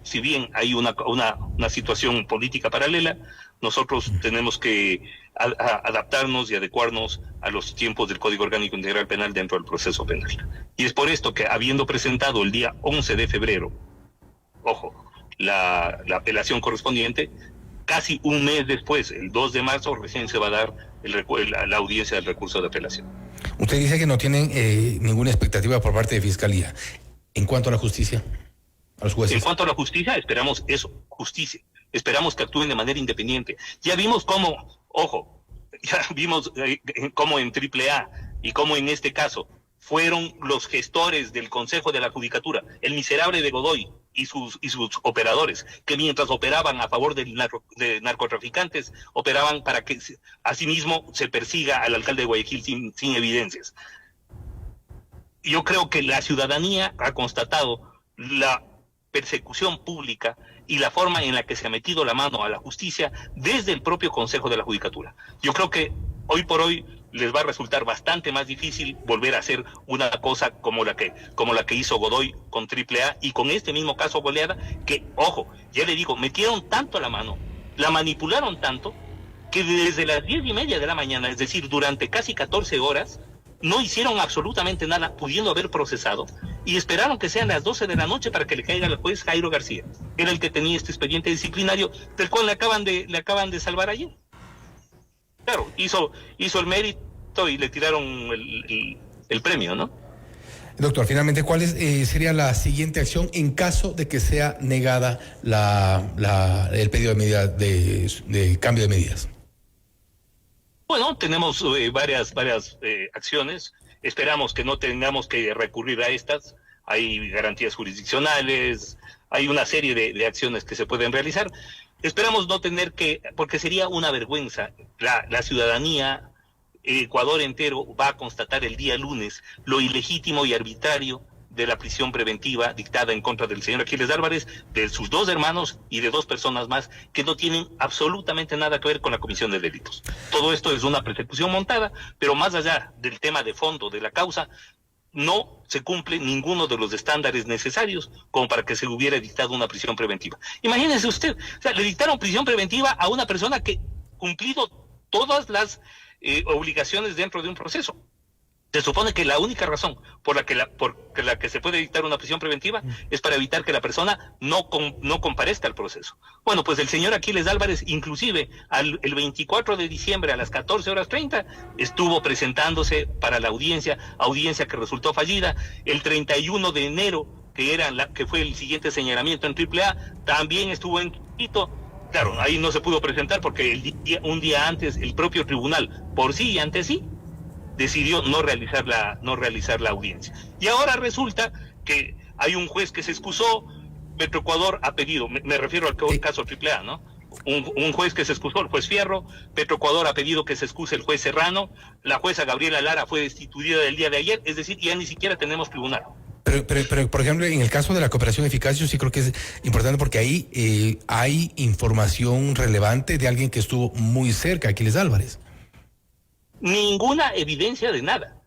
si bien hay una situación política paralela, nosotros tenemos que adaptarnos y adecuarnos a los tiempos del Código Orgánico Integral Penal dentro del proceso penal. Y es por esto que, habiendo presentado el día 11 de febrero, la apelación correspondiente, casi un mes después, el 2 de marzo, recién se va a dar la audiencia del recurso de apelación. Usted dice que no tienen ninguna expectativa por parte de Fiscalía. En cuanto a la justicia, a los jueces. En cuanto a la justicia, esperamos eso, justicia. Esperamos que actúen de manera independiente. Ya vimos cómo en AAA y cómo en este caso fueron los gestores del Consejo de la Judicatura, el miserable de Godoy y sus operadores, que mientras operaban a favor de narcotraficantes, operaban para que asimismo se persiga al alcalde de Guayaquil sin evidencias. Yo creo que la ciudadanía ha constatado la persecución pública y la forma en la que se ha metido la mano a la justicia desde el propio Consejo de la Judicatura. Yo creo que hoy por hoy les va a resultar bastante más difícil volver a hacer una cosa como la que hizo Godoy con AAA y con este mismo caso Goleada, que, ya le digo, metieron tanto la mano, la manipularon tanto, que desde las 10:30 de la mañana, es decir, durante casi 14 horas, no hicieron absolutamente nada, pudiendo haber procesado, y esperaron que sean las 12 de la noche para que le caiga al juez Jairo García, que era el que tenía este expediente disciplinario, del cual le acaban de salvar ayer. Claro, hizo el mérito y le tiraron el premio, ¿no? Doctor, finalmente, ¿cuál sería la siguiente acción en caso de que sea negada el pedido de medida de cambio de medidas? Bueno, tenemos varias acciones. Esperamos que no tengamos que recurrir a estas. Hay garantías jurisdiccionales, hay una serie de acciones que se pueden realizar. Esperamos no tener que, porque sería una vergüenza. La ciudadanía Ecuador entero va a constatar el día lunes lo ilegítimo y arbitrario de la prisión preventiva dictada en contra del señor Aquiles Álvarez, de sus 2 hermanos y de 2 personas más que no tienen absolutamente nada que ver con la comisión de delitos. Todo esto es una persecución montada, pero más allá del tema de fondo de la causa, no se cumple ninguno de los estándares necesarios como para que se hubiera dictado una prisión preventiva. Imagínese usted, o sea, le dictaron prisión preventiva a una persona que cumplido todas las obligaciones dentro de un proceso. Se supone que la única razón por la que se puede dictar una prisión preventiva es para evitar que la persona no comparezca al proceso. Bueno, pues el señor Aquiles Álvarez, inclusive el 24 de diciembre a las 14:30, estuvo presentándose para la audiencia que resultó fallida. El 31 de enero, que fue el siguiente señalamiento en AAA, también estuvo en Quito. Claro, ahí no se pudo presentar porque un día antes el propio tribunal, por sí y ante sí, decidió no realizar la audiencia. Y ahora resulta que hay un juez que se excusó. Petroecuador ha pedido, me refiero al caso AAA, ¿no? Un juez que se excusó, el juez Fierro. Petroecuador ha pedido que se excuse el juez Serrano. La jueza Gabriela Lara fue destituida el día de ayer, es decir, ya ni siquiera tenemos tribunal. Pero, por ejemplo, en el caso de la cooperación eficaz, yo sí creo que es importante porque ahí hay información relevante de alguien que estuvo muy cerca, Aquiles Álvarez. Ninguna evidencia de nada.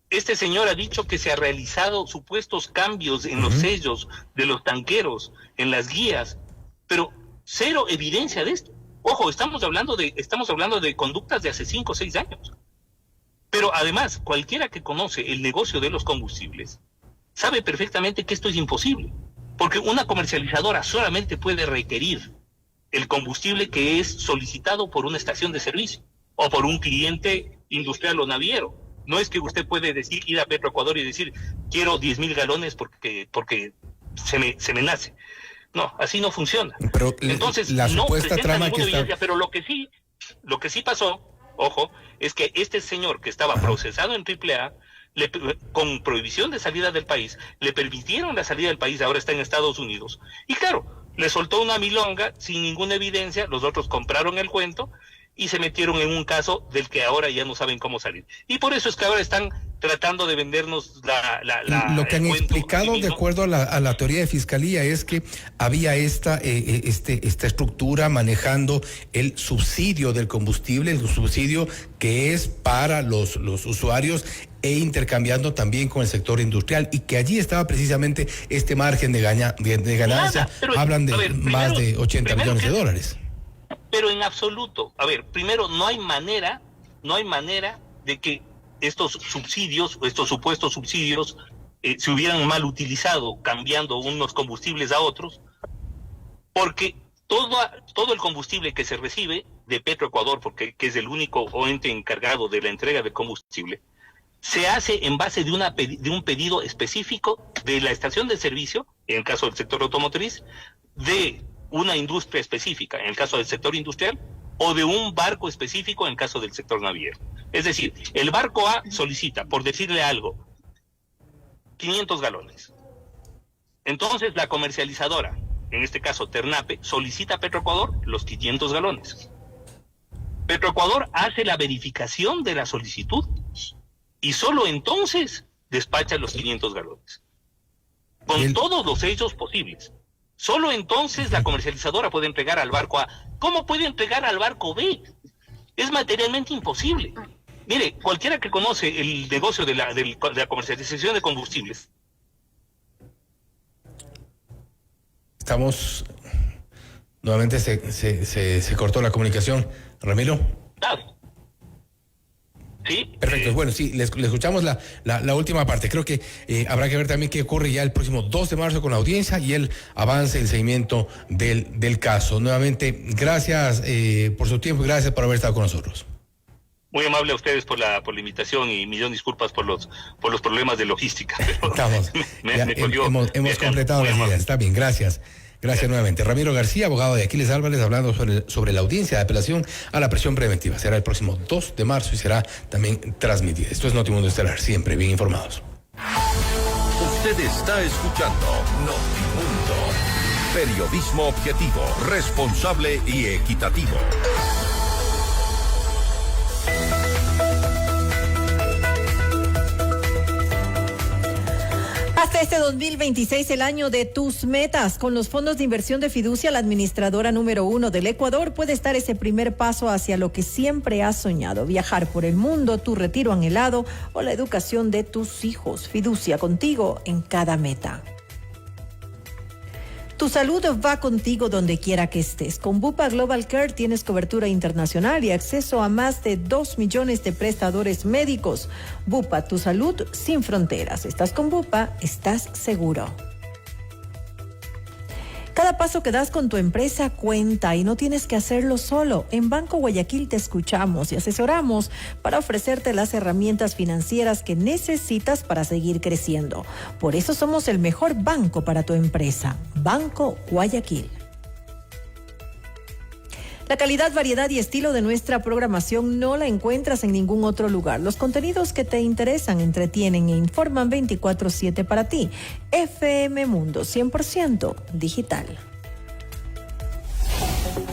Este señor ha dicho que se ha realizado supuestos cambios en los sellos de los tanqueros, en las guías, pero cero evidencia de esto. Ojo, estamos hablando de conductas de hace 5 o 6 años. Pero además, cualquiera que conoce el negocio de los combustibles sabe perfectamente que esto es imposible, porque una comercializadora solamente puede requerir el combustible que es solicitado por una estación de servicio o por un cliente industrial o naviero. No es que usted puede ir a Petroecuador y decir, quiero 10,000 galones porque se me nace. No, así no funciona. Pero entonces, la no supuesta trama que evidencia, está... pero lo que sí pasó, ojo, es que este señor que estaba procesado en AAA, con prohibición de salida del país, le permitieron la salida del país, ahora está en Estados Unidos. Y claro, le soltó una milonga sin ninguna evidencia, los otros compraron el cuento y se metieron en un caso del que ahora ya no saben cómo salir. Y por eso es que ahora están tratando de vendernos lo que han explicado de acuerdo a la teoría de fiscalía es que había esta estructura manejando el subsidio del combustible, el subsidio que es para los usuarios e intercambiando también con el sector industrial, y que allí estaba precisamente este margen de ganancia. Hablan de más de 80 millones de dólares. Pero en absoluto, primero, no hay manera de que estos subsidios, estos supuestos subsidios, se hubieran mal utilizado cambiando unos combustibles a otros, porque todo el combustible que se recibe de Petroecuador, que es el único ente encargado de la entrega de combustible, se hace en base de un pedido específico de la estación de servicio, en el caso del sector automotriz, de una industria específica, en el caso del sector industrial, o de un barco específico, en el caso del sector naviero. Es decir, el barco A solicita, por decirle algo, 500 galones. Entonces la comercializadora, en este caso Ternape, solicita a Petroecuador los 500 galones. Petroecuador hace la verificación de la solicitud y solo entonces despacha los 500 galones. Con todos los hechos posibles. Solo entonces la comercializadora puede entregar al barco A. ¿Cómo puede entregar al barco B? Es materialmente imposible. Mire, cualquiera que conoce el negocio de la comercialización de combustibles. Estamos... Nuevamente se cortó la comunicación. Ramiro. Sí. Perfecto. Bueno, sí, le escuchamos la última parte. Creo que habrá que ver también qué ocurre ya el próximo 2 de marzo con la audiencia y el avance, el seguimiento del caso. Nuevamente, gracias por su tiempo y gracias por haber estado con nosotros. Muy amable a ustedes por la invitación y millón disculpas por los problemas de logística. Estamos. hemos completado las ideas. Está bien, gracias. Gracias nuevamente. Ramiro García, abogado de Aquiles Álvarez, hablando sobre la audiencia de apelación a la prisión preventiva. Será el próximo 2 de marzo y será también transmitida. Esto es Notimundo Estelar, siempre bien informados. Usted está escuchando Notimundo. Periodismo objetivo, responsable y equitativo. Hasta este 2026, el año de tus metas. Con los fondos de inversión de Fiducia, la administradora número 1 del Ecuador, puedes dar ese primer paso hacia lo que siempre has soñado: viajar por el mundo, tu retiro anhelado o la educación de tus hijos. Fiducia, contigo en cada meta. Tu salud va contigo donde quiera que estés. Con Bupa Global Care tienes cobertura internacional y acceso a más de 2 millones de prestadores médicos. Bupa, tu salud sin fronteras. Estás con Bupa, estás seguro. Cada paso que das con tu empresa cuenta y no tienes que hacerlo solo. En Banco Guayaquil te escuchamos y asesoramos para ofrecerte las herramientas financieras que necesitas para seguir creciendo. Por eso somos el mejor banco para tu empresa. Banco Guayaquil. La calidad, variedad y estilo de nuestra programación no la encuentras en ningún otro lugar. Los contenidos que te interesan, entretienen e informan 24/7 para ti. FM Mundo, 100% digital.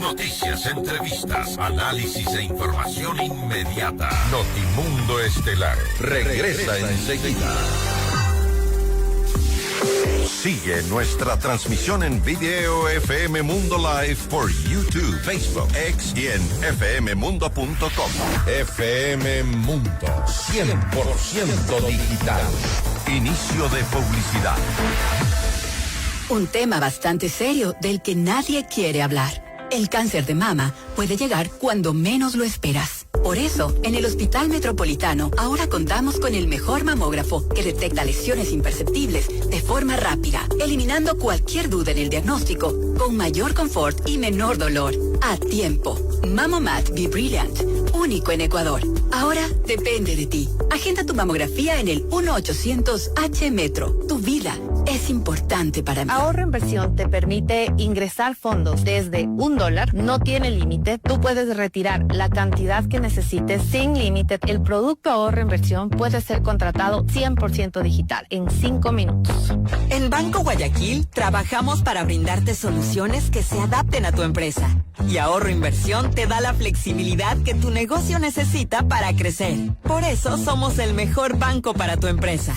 Noticias, entrevistas, análisis e información inmediata. Notimundo Estelar regresa enseguida. Sigue nuestra transmisión en video FM Mundo Live por YouTube, Facebook, X y en fmmundo.com. FM Mundo, 100% digital. Inicio de publicidad. Un tema bastante serio del que nadie quiere hablar. El cáncer de mama puede llegar cuando menos lo esperas. Por eso, en el Hospital Metropolitano ahora contamos con el mejor mamógrafo que detecta lesiones imperceptibles de forma rápida, eliminando cualquier duda en el diagnóstico, con mayor confort y menor dolor. A tiempo. Mamomat Be Brilliant, único en Ecuador. Ahora depende de ti. Agenda tu mamografía en el 1-800-H-Metro. Tu vida es importante para mí. Ahorro Inversión te permite ingresar fondos desde $1, no tiene límite. Tú puedes retirar la cantidad que necesites sin límite. El producto Ahorro Inversión puede ser contratado 100% digital en 5 minutos. En Banco Guayaquil trabajamos para brindarte soluciones que se adapten a tu empresa. Y Ahorro Inversión te da la flexibilidad que tu negocio necesita para crecer. Por eso somos el mejor banco para tu empresa.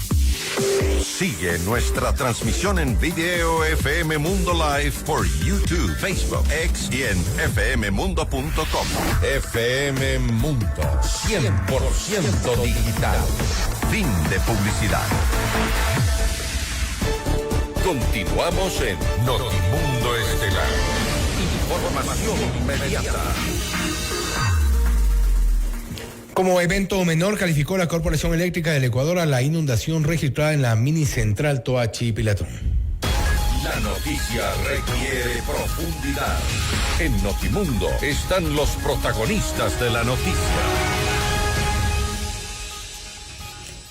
Sigue nuestra transmisión en video FM Mundo Live por YouTube, Facebook, X y en fmmundo.com. FM Mundo, 100% digital. Fin de publicidad. Continuamos en Notimundo Estelar. Información inmediata. Como evento menor, calificó la Corporación Eléctrica del Ecuador a la inundación registrada en la mini central Toachi Pilatón. La noticia requiere profundidad. En Notimundo están los protagonistas de la noticia.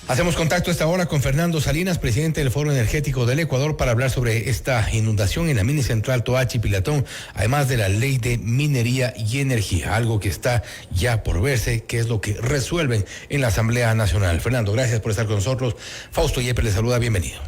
Hacemos contacto a esta hora con Fernando Salinas, presidente del Foro Energético del Ecuador, para hablar sobre esta inundación en la mini central Toachi Pilatón, además de la ley de minería y energía, algo que está ya por verse, que es lo que resuelven en la Asamblea Nacional. Fernando, gracias por estar con nosotros. Fausto Yepes le saluda, bienvenido.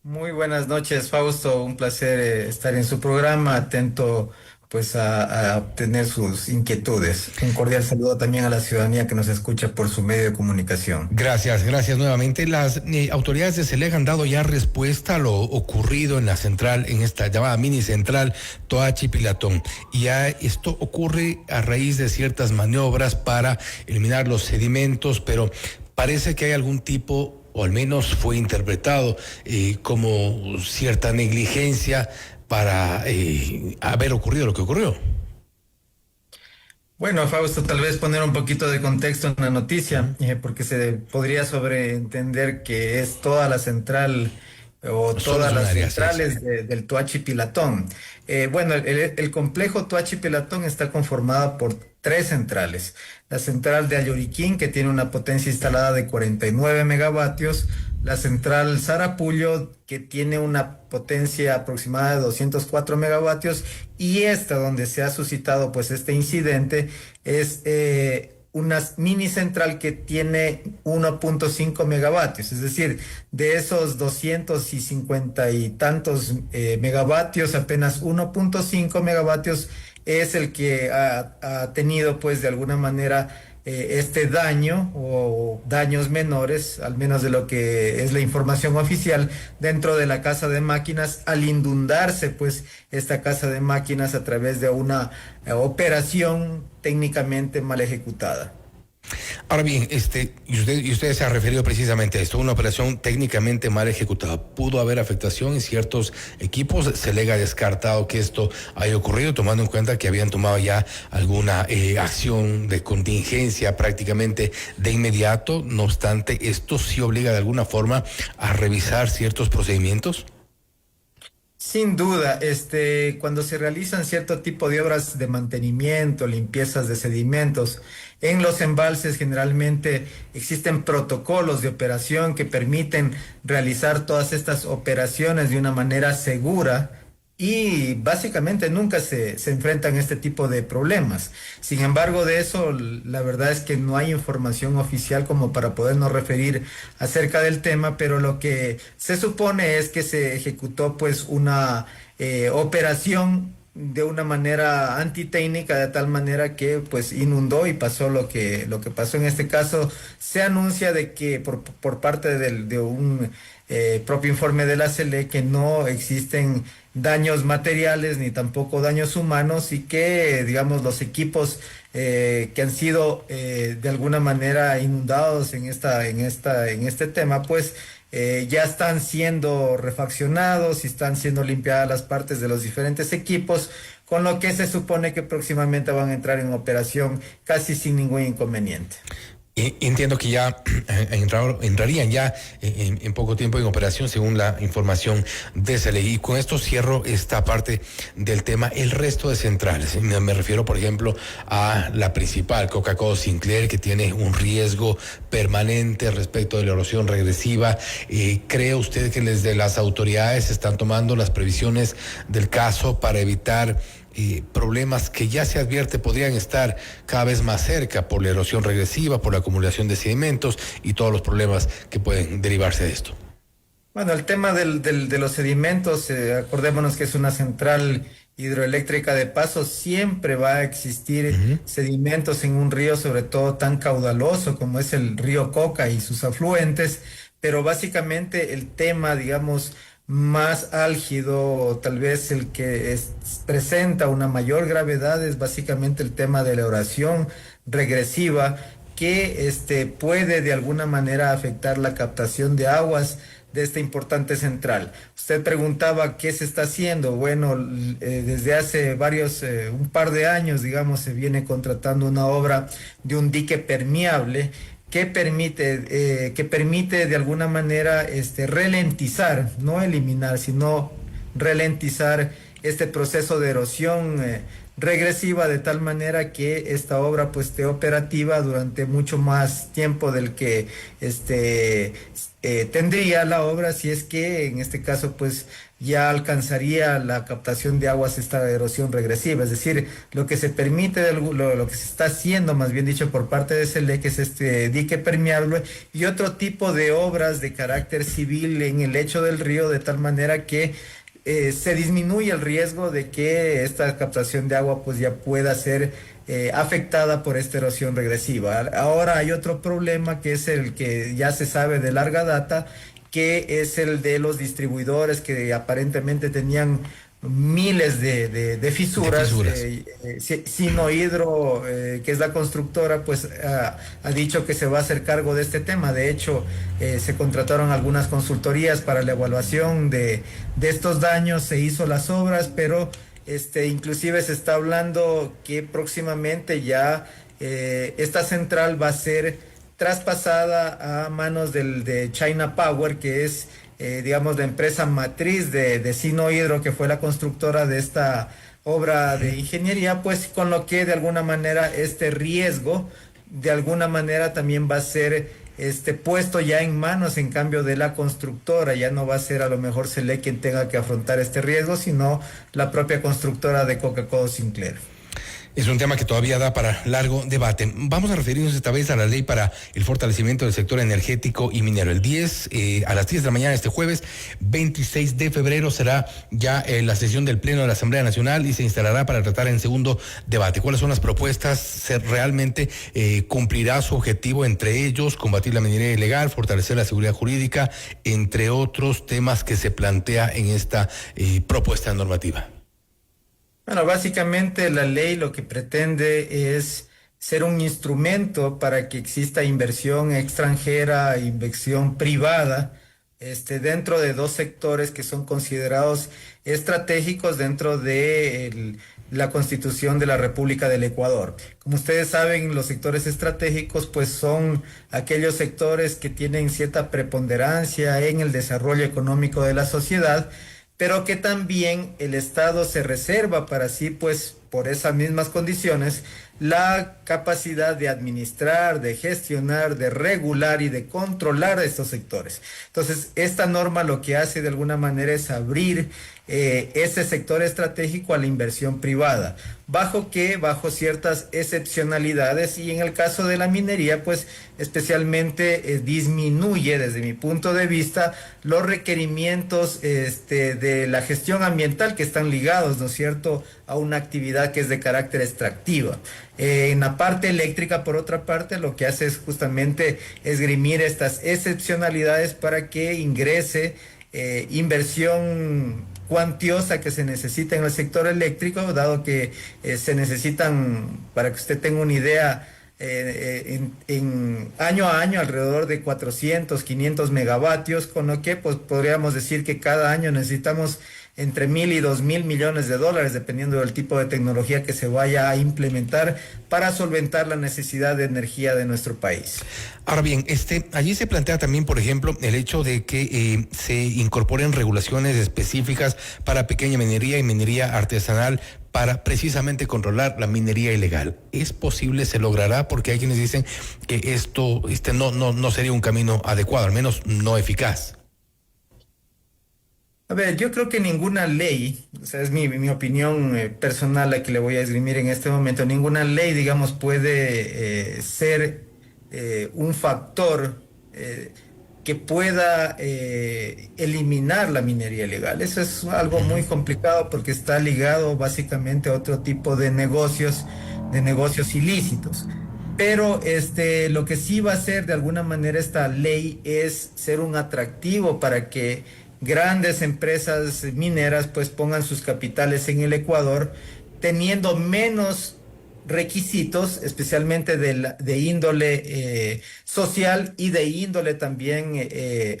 Muy buenas noches, Fausto, un placer estar en su programa, atento pues a obtener sus inquietudes. Un cordial saludo también a la ciudadanía que nos escucha por su medio de comunicación. Gracias nuevamente. Las autoridades de SELEC han dado ya respuesta a lo ocurrido en la central, en esta llamada mini central Toachi Pilatón. Y ya esto ocurre a raíz de ciertas maniobras para eliminar los sedimentos, pero parece que hay algún tipo, o al menos fue interpretado como cierta negligencia para haber ocurrido lo que ocurrió. Bueno, Fausto, tal vez poner un poquito de contexto en la noticia, porque se podría sobreentender que es toda la central o todas las centrales del Toachi Pilatón. Bueno, el complejo Toachi Pilatón está conformado por 3 centrales. La central de Ayoriquín, que tiene una potencia instalada de 49 megavatios, la central Sarapullo, que tiene una potencia aproximada de 204 megavatios, y esta donde se ha suscitado pues este incidente es una mini central que tiene 1.5 megavatios, es decir, de esos 250 y tantos megavatios, apenas 1.5 megavatios es el que ha tenido pues de alguna manera este daño o daños menores, al menos de lo que es la información oficial, dentro de la casa de máquinas, al inundarse pues esta casa de máquinas a través de una operación técnicamente mal ejecutada. Ahora bien, y usted se ha referido precisamente a esto, una operación técnicamente mal ejecutada. ¿Pudo haber afectación en ciertos equipos? ¿Se le ha descartado que esto haya ocurrido, tomando en cuenta que habían tomado ya alguna acción de contingencia prácticamente de inmediato? No obstante, ¿esto sí obliga de alguna forma a revisar ciertos procedimientos? Sin duda, cuando se realizan cierto tipo de obras de mantenimiento, limpiezas de sedimentos, en los embalses generalmente existen protocolos de operación que permiten realizar todas estas operaciones de una manera segura y básicamente nunca se enfrentan a este tipo de problemas. Sin embargo, de eso, la verdad es que no hay información oficial como para podernos referir acerca del tema, pero lo que se supone es que se ejecutó pues una operación de una manera antitécnica, de tal manera que pues inundó y pasó lo que pasó en este caso. Se anuncia de que por parte de un propio informe de la CELE que no existen daños materiales ni tampoco daños humanos y que digamos los equipos que han sido de alguna manera inundados en este tema pues ya están siendo refaccionados y están siendo limpiadas las partes de los diferentes equipos, con lo que se supone que próximamente van a entrar en operación casi sin ningún inconveniente. Entiendo que ya entrarían ya en poco tiempo en operación según la información de CELE. Y con esto cierro esta parte del tema. El resto de centrales, me refiero por ejemplo a la principal, Coca-Cola Sinclair, que tiene un riesgo permanente respecto de la erosión regresiva. ¿Cree usted que desde las autoridades están tomando las previsiones del caso para evitar problemas que ya se advierte podrían estar cada vez más cerca por la erosión regresiva, por la acumulación de sedimentos y todos los problemas que pueden derivarse de esto? Bueno, el tema de los sedimentos, acordémonos que es una central hidroeléctrica de paso, siempre va a existir sedimentos en un río, sobre todo tan caudaloso como es el río Coca y sus afluentes, pero básicamente el tema, digamos, más álgido, tal vez el que presenta una mayor gravedad, es básicamente el tema de la erosión regresiva, que puede de alguna manera afectar la captación de aguas de esta importante central. Usted preguntaba qué se está haciendo. Bueno, desde hace un par de años, digamos, se viene contratando una obra de un dique permeable que permite de alguna manera ralentizar, no eliminar, sino ralentizar este proceso de erosión regresiva, de tal manera que esta obra pues esté operativa durante mucho más tiempo del que tendría la obra, si es que en este caso pues ya alcanzaría la captación de aguas esta erosión regresiva. Es decir, lo que se permite, lo que se está haciendo, más bien dicho, por parte de CELE, que es este dique permeable y otro tipo de obras de carácter civil en el lecho del río, de tal manera que se disminuye el riesgo de que esta captación de agua pues ya pueda ser afectada por esta erosión regresiva. Ahora hay otro problema, que es el que ya se sabe de larga data, que es el de los distribuidores que aparentemente tenían miles de fisuras. Sinohidro, que es la constructora, pues ha dicho que se va a hacer cargo de este tema. De hecho, se contrataron algunas consultorías para la evaluación de estos daños, se hizo las obras, pero inclusive se está hablando que próximamente ya esta central va a ser traspasada a manos de China Power, que es digamos la empresa matriz de Sinohidro, que fue la constructora de esta obra de ingeniería, pues con lo que de alguna manera este riesgo de alguna manera también va a ser puesto ya en manos, en cambio, de la constructora. Ya no va a ser a lo mejor CELE quien tenga que afrontar este riesgo, sino la propia constructora de Coca-Cola Sinclair. Es un tema que todavía da para largo debate. Vamos a referirnos esta vez a la ley para el fortalecimiento del sector energético y minero. El 10, a las 10 de la mañana este jueves, 26 de febrero, será ya la sesión del Pleno de la Asamblea Nacional y se instalará para tratar en segundo debate. ¿Cuáles son las propuestas? ¿Se realmente cumplirá su objetivo, entre ellos combatir la minería ilegal, fortalecer la seguridad jurídica, entre otros temas que se plantea en esta propuesta normativa? Bueno, básicamente la ley lo que pretende es ser un instrumento para que exista inversión extranjera e inversión privada dentro de dos sectores que son considerados estratégicos dentro de la Constitución de la República del Ecuador. Como ustedes saben, los sectores estratégicos pues son aquellos sectores que tienen cierta preponderancia en el desarrollo económico de la sociedad, pero que también el Estado se reserva para sí, pues, por esas mismas condiciones, la capacidad de administrar, de gestionar, de regular y de controlar estos sectores. Entonces, esta norma lo que hace de alguna manera es abrir ese sector estratégico a la inversión privada. ¿Bajo qué? Bajo ciertas excepcionalidades, y en el caso de la minería, pues especialmente disminuye, desde mi punto de vista, los requerimientos de la gestión ambiental que están ligados, ¿no es cierto?, a una actividad que es de carácter extractiva. En la parte eléctrica, por otra parte, lo que hace es justamente esgrimir estas excepcionalidades para que ingrese inversión cuantiosa que se necesita en el sector eléctrico, dado que se necesitan, para que usted tenga una idea, en año a año alrededor de 400, 500 megavatios, con lo que pues podríamos decir que cada año necesitamos entre 1.000 y 2.000 millones de dólares, dependiendo del tipo de tecnología que se vaya a implementar para solventar la necesidad de energía de nuestro país. Ahora bien, allí se plantea también, por ejemplo, el hecho de que se incorporen regulaciones específicas para pequeña minería y minería artesanal para precisamente controlar la minería ilegal. ¿Es posible? ¿Se logrará? Porque hay quienes dicen que esto no sería un camino adecuado, al menos no eficaz. A ver, yo creo que ninguna ley, o sea, es mi opinión personal la que le voy a esgrimir en este momento, ninguna ley, digamos, puede ser un factor que pueda eliminar la minería ilegal. Eso es algo muy complicado porque está ligado básicamente a otro tipo de negocios ilícitos. Pero lo que sí va a hacer de alguna manera esta ley es ser un atractivo para que grandes empresas mineras pues pongan sus capitales en el Ecuador, teniendo menos requisitos, especialmente de índole social y de índole también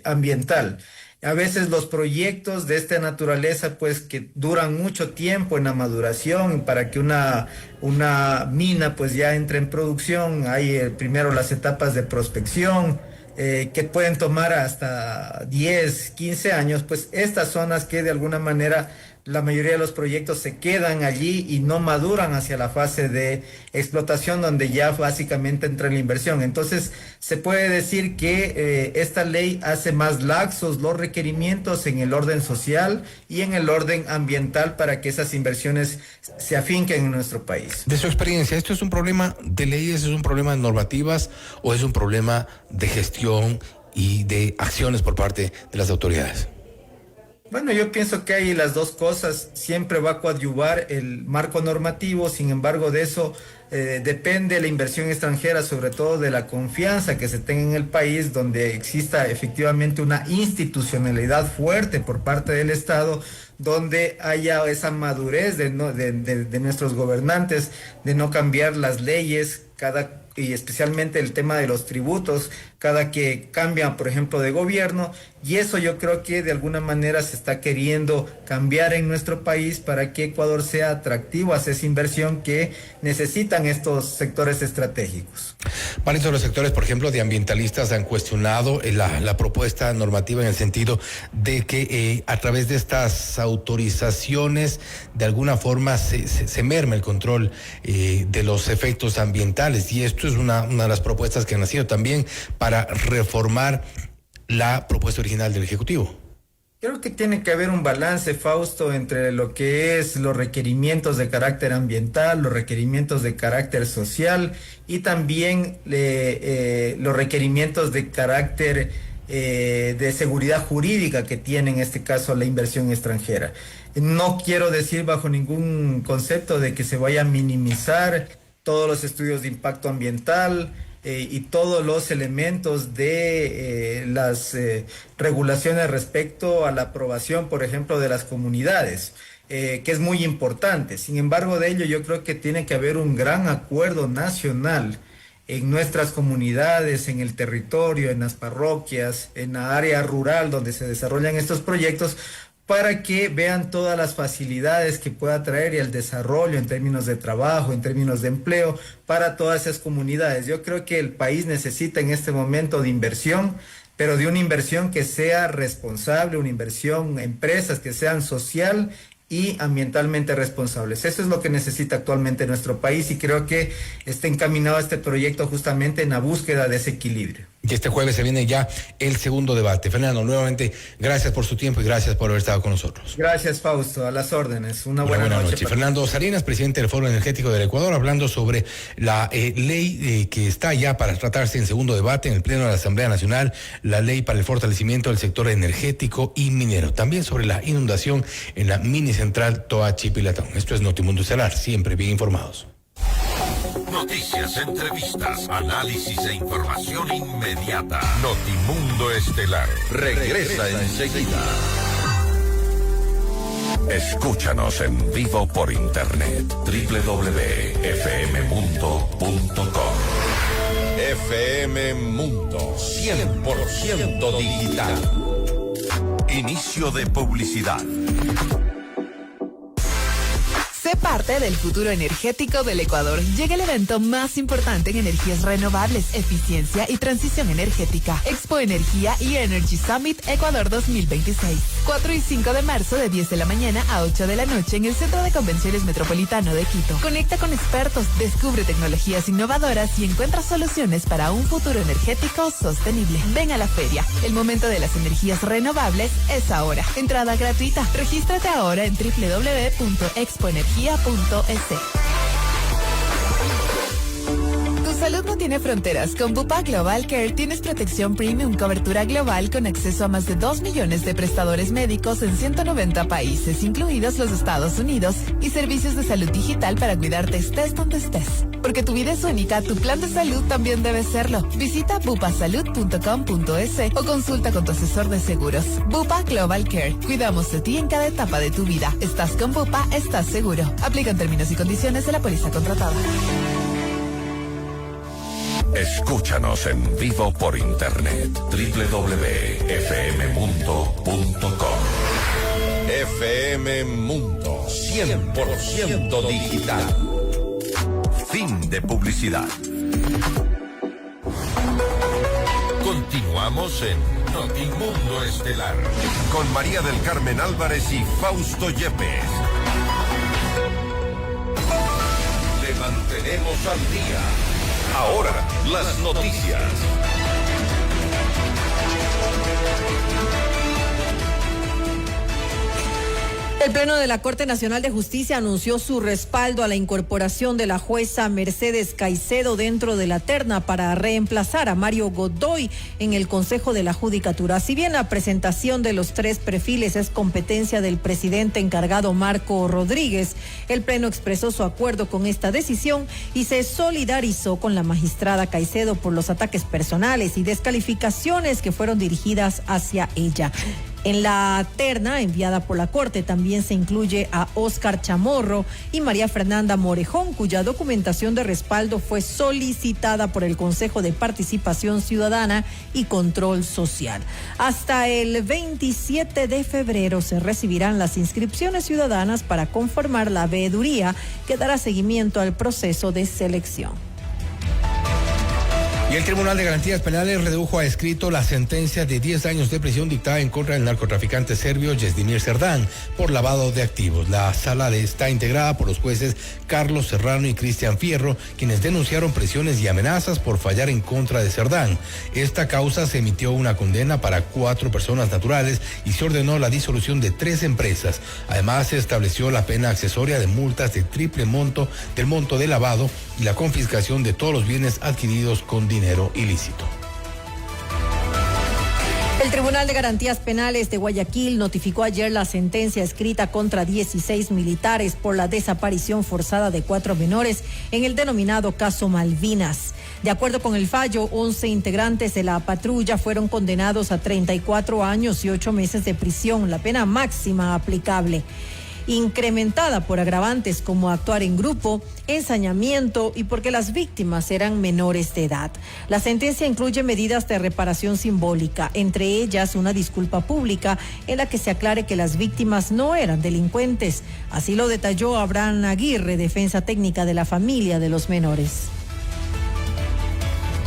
ambiental. A veces los proyectos de esta naturaleza pues que duran mucho tiempo en la maduración para que una mina pues ya entre en producción. Hay primero las etapas de prospección, que pueden tomar hasta 10, 15 años, pues estas zonas que de alguna manera la mayoría de los proyectos se quedan allí y no maduran hacia la fase de explotación, donde ya básicamente entra la inversión. Entonces se puede decir que esta ley hace más laxos los requerimientos en el orden social y en el orden ambiental para que esas inversiones se afinquen en nuestro país. De su experiencia, ¿esto es un problema de leyes, es un problema de normativas o es un problema de gestión y de acciones por parte de las autoridades? Bueno, yo pienso que hay las dos cosas. Siempre va a coadyuvar el marco normativo, sin embargo de eso depende la inversión extranjera, sobre todo de la confianza que se tenga en el país, donde exista efectivamente una institucionalidad fuerte por parte del Estado, donde haya esa madurez de nuestros gobernantes de no cambiar las leyes y especialmente el tema de los tributos cada que cambian, por ejemplo, de gobierno, y eso yo creo que de alguna manera se está queriendo cambiar en nuestro país para que Ecuador sea atractivo hacia esa inversión que necesitan estos sectores estratégicos. Varios de los sectores, por ejemplo, de ambientalistas han cuestionado la propuesta normativa en el sentido de que a través de estas autorizaciones de alguna forma se merma el control de los efectos ambientales, y esto es una de las propuestas que han nacido también para reformar la propuesta original del Ejecutivo. Creo que tiene que haber un balance, Fausto, entre lo que es los requerimientos de carácter ambiental, los requerimientos de carácter social y también los requerimientos de carácter de seguridad jurídica que tiene en este caso la inversión extranjera. No quiero decir bajo ningún concepto de que se vaya a minimizar todos los estudios de impacto ambiental, y todos los elementos de las regulaciones respecto a la aprobación, por ejemplo, de las comunidades, que es muy importante. Sin embargo, de ello yo creo que tiene que haber un gran acuerdo nacional en nuestras comunidades, en el territorio, en las parroquias, en la área rural donde se desarrollan estos proyectos, para que vean todas las facilidades que pueda traer y el desarrollo en términos de trabajo, en términos de empleo para todas esas comunidades. Yo creo que el país necesita en este momento de inversión, pero de una inversión que sea responsable, una inversión, empresas que sean social y ambientalmente responsables. Eso es lo que necesita actualmente nuestro país y creo que está encaminado este proyecto justamente en la búsqueda de ese equilibrio. Y este jueves se viene ya el segundo debate. Fernando, nuevamente, gracias por su tiempo y gracias por haber estado con nosotros. Gracias, Fausto. A las órdenes. Una buena noche. Fernando Salinas, presidente del Foro Energético del Ecuador, hablando sobre la ley que está ya para tratarse en segundo debate en el Pleno de la Asamblea Nacional, la ley para el fortalecimiento del sector energético y minero. También sobre la inundación en la mini central Toachi-Pilatón. Esto es Notimundo Estelar, siempre bien informados. Noticias, entrevistas, análisis e información inmediata. Notimundo Estelar regresa enseguida. Escúchanos en vivo por internet www.fmmundo.com. FM Mundo 100% digital. Inicio de publicidad. Sé parte del futuro energético del Ecuador. Llega el evento más importante en energías renovables, eficiencia y transición energética. Expo Energía y Energy Summit Ecuador 2026. 4 y 5 de marzo de 10 de la mañana a 8 de la noche en el Centro de Convenciones Metropolitano de Quito. Conecta con expertos, descubre tecnologías innovadoras y encuentra soluciones para un futuro energético sostenible. Ven a la feria. El momento de las energías renovables es ahora. Entrada gratuita. Regístrate ahora en www.expoenergia.es. Tu salud no tiene fronteras. Con Bupa Global Care tienes protección premium, cobertura global con acceso a más de 2 millones de prestadores médicos en 190 países, incluidos los Estados Unidos, y servicios de salud digital para cuidarte estés donde estés. Porque tu vida es única, tu plan de salud también debe serlo. Visita bupasalud.com.es o consulta con tu asesor de seguros. Bupa Global Care. Cuidamos de ti en cada etapa de tu vida. Estás con Bupa, estás seguro. Aplican términos y condiciones de la póliza contratada. Escúchanos en vivo por internet www.fmmundo.com. FM Mundo 100% digital. Fin de publicidad. Continuamos en Notimundo Estelar con María del Carmen Álvarez y Fausto Yepes. Le mantenemos al día. Ahora, las noticias. El Pleno de la Corte Nacional de Justicia anunció su respaldo a la incorporación de la jueza Mercedes Caicedo dentro de la terna para reemplazar a Mario Godoy en el Consejo de la Judicatura. Si bien la presentación de los 3 perfiles es competencia del presidente encargado Marco Rodríguez, el Pleno expresó su acuerdo con esta decisión y se solidarizó con la magistrada Caicedo por los ataques personales y descalificaciones que fueron dirigidas hacia ella. En la terna enviada por la Corte también se incluye a Óscar Chamorro y María Fernanda Morejón, cuya documentación de respaldo fue solicitada por el Consejo de Participación Ciudadana y Control Social. Hasta el 27 de febrero se recibirán las inscripciones ciudadanas para conformar la veeduría que dará seguimiento al proceso de selección. Y el Tribunal de Garantías Penales redujo a escrito la sentencia de 10 años de prisión dictada en contra del narcotraficante serbio Yesdimir Serdán por lavado de activos. La sala está integrada por los jueces Carlos Serrano y Cristian Fierro, quienes denunciaron presiones y amenazas por fallar en contra de Serdán. Esta causa se emitió una condena para 4 personas naturales y se ordenó la disolución de 3 empresas. Además, se estableció la pena accesoria de multas de triple monto del monto de lavado y la confiscación de todos los bienes adquiridos con dinero ilícito. El Tribunal de Garantías Penales de Guayaquil notificó ayer la sentencia escrita contra 16 militares por la desaparición forzada de 4 menores en el denominado caso Malvinas. De acuerdo con el fallo, 11 integrantes de la patrulla fueron condenados a 34 años y 8 meses de prisión, la pena máxima aplicable, incrementada por agravantes como actuar en grupo, ensañamiento y porque las víctimas eran menores de edad. La sentencia incluye medidas de reparación simbólica, entre ellas una disculpa pública en la que se aclare que las víctimas no eran delincuentes. Así lo detalló Abraham Aguirre, defensa técnica de la familia de los menores.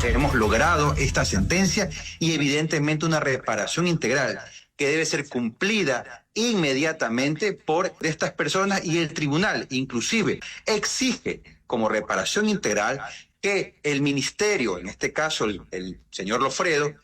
Hemos logrado esta sentencia y evidentemente una reparación integral que debe ser cumplida inmediatamente por estas personas, y el tribunal inclusive exige como reparación integral que el ministerio, en este caso el señor Lofredo,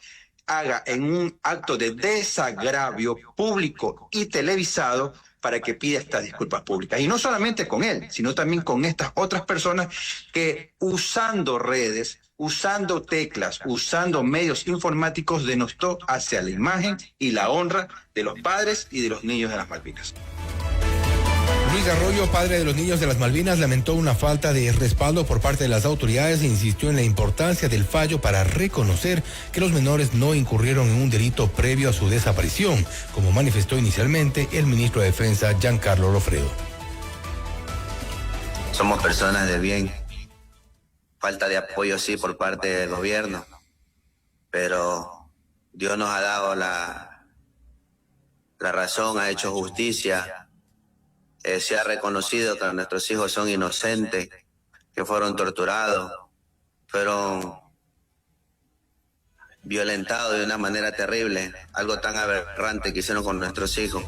haga en un acto de desagravio público y televisado para que pida estas disculpas públicas. Y no solamente con él, sino también con estas otras personas que, usando redes, usando teclas, usando medios informáticos, denostó hacia la imagen y la honra de los padres y de los niños de las Malvinas. Luis Arroyo, padre de los niños de las Malvinas, lamentó una falta de respaldo por parte de las autoridades e insistió en la importancia del fallo para reconocer que los menores no incurrieron en un delito previo a su desaparición, como manifestó inicialmente el ministro de Defensa, Giancarlo Lofredo. Somos personas de bien. Falta de apoyo sí por parte del gobierno, pero Dios nos ha dado la razón, ha hecho justicia. Se ha reconocido que nuestros hijos son inocentes, que fueron torturados, fueron violentados de una manera terrible, algo tan aberrante que hicieron con nuestros hijos.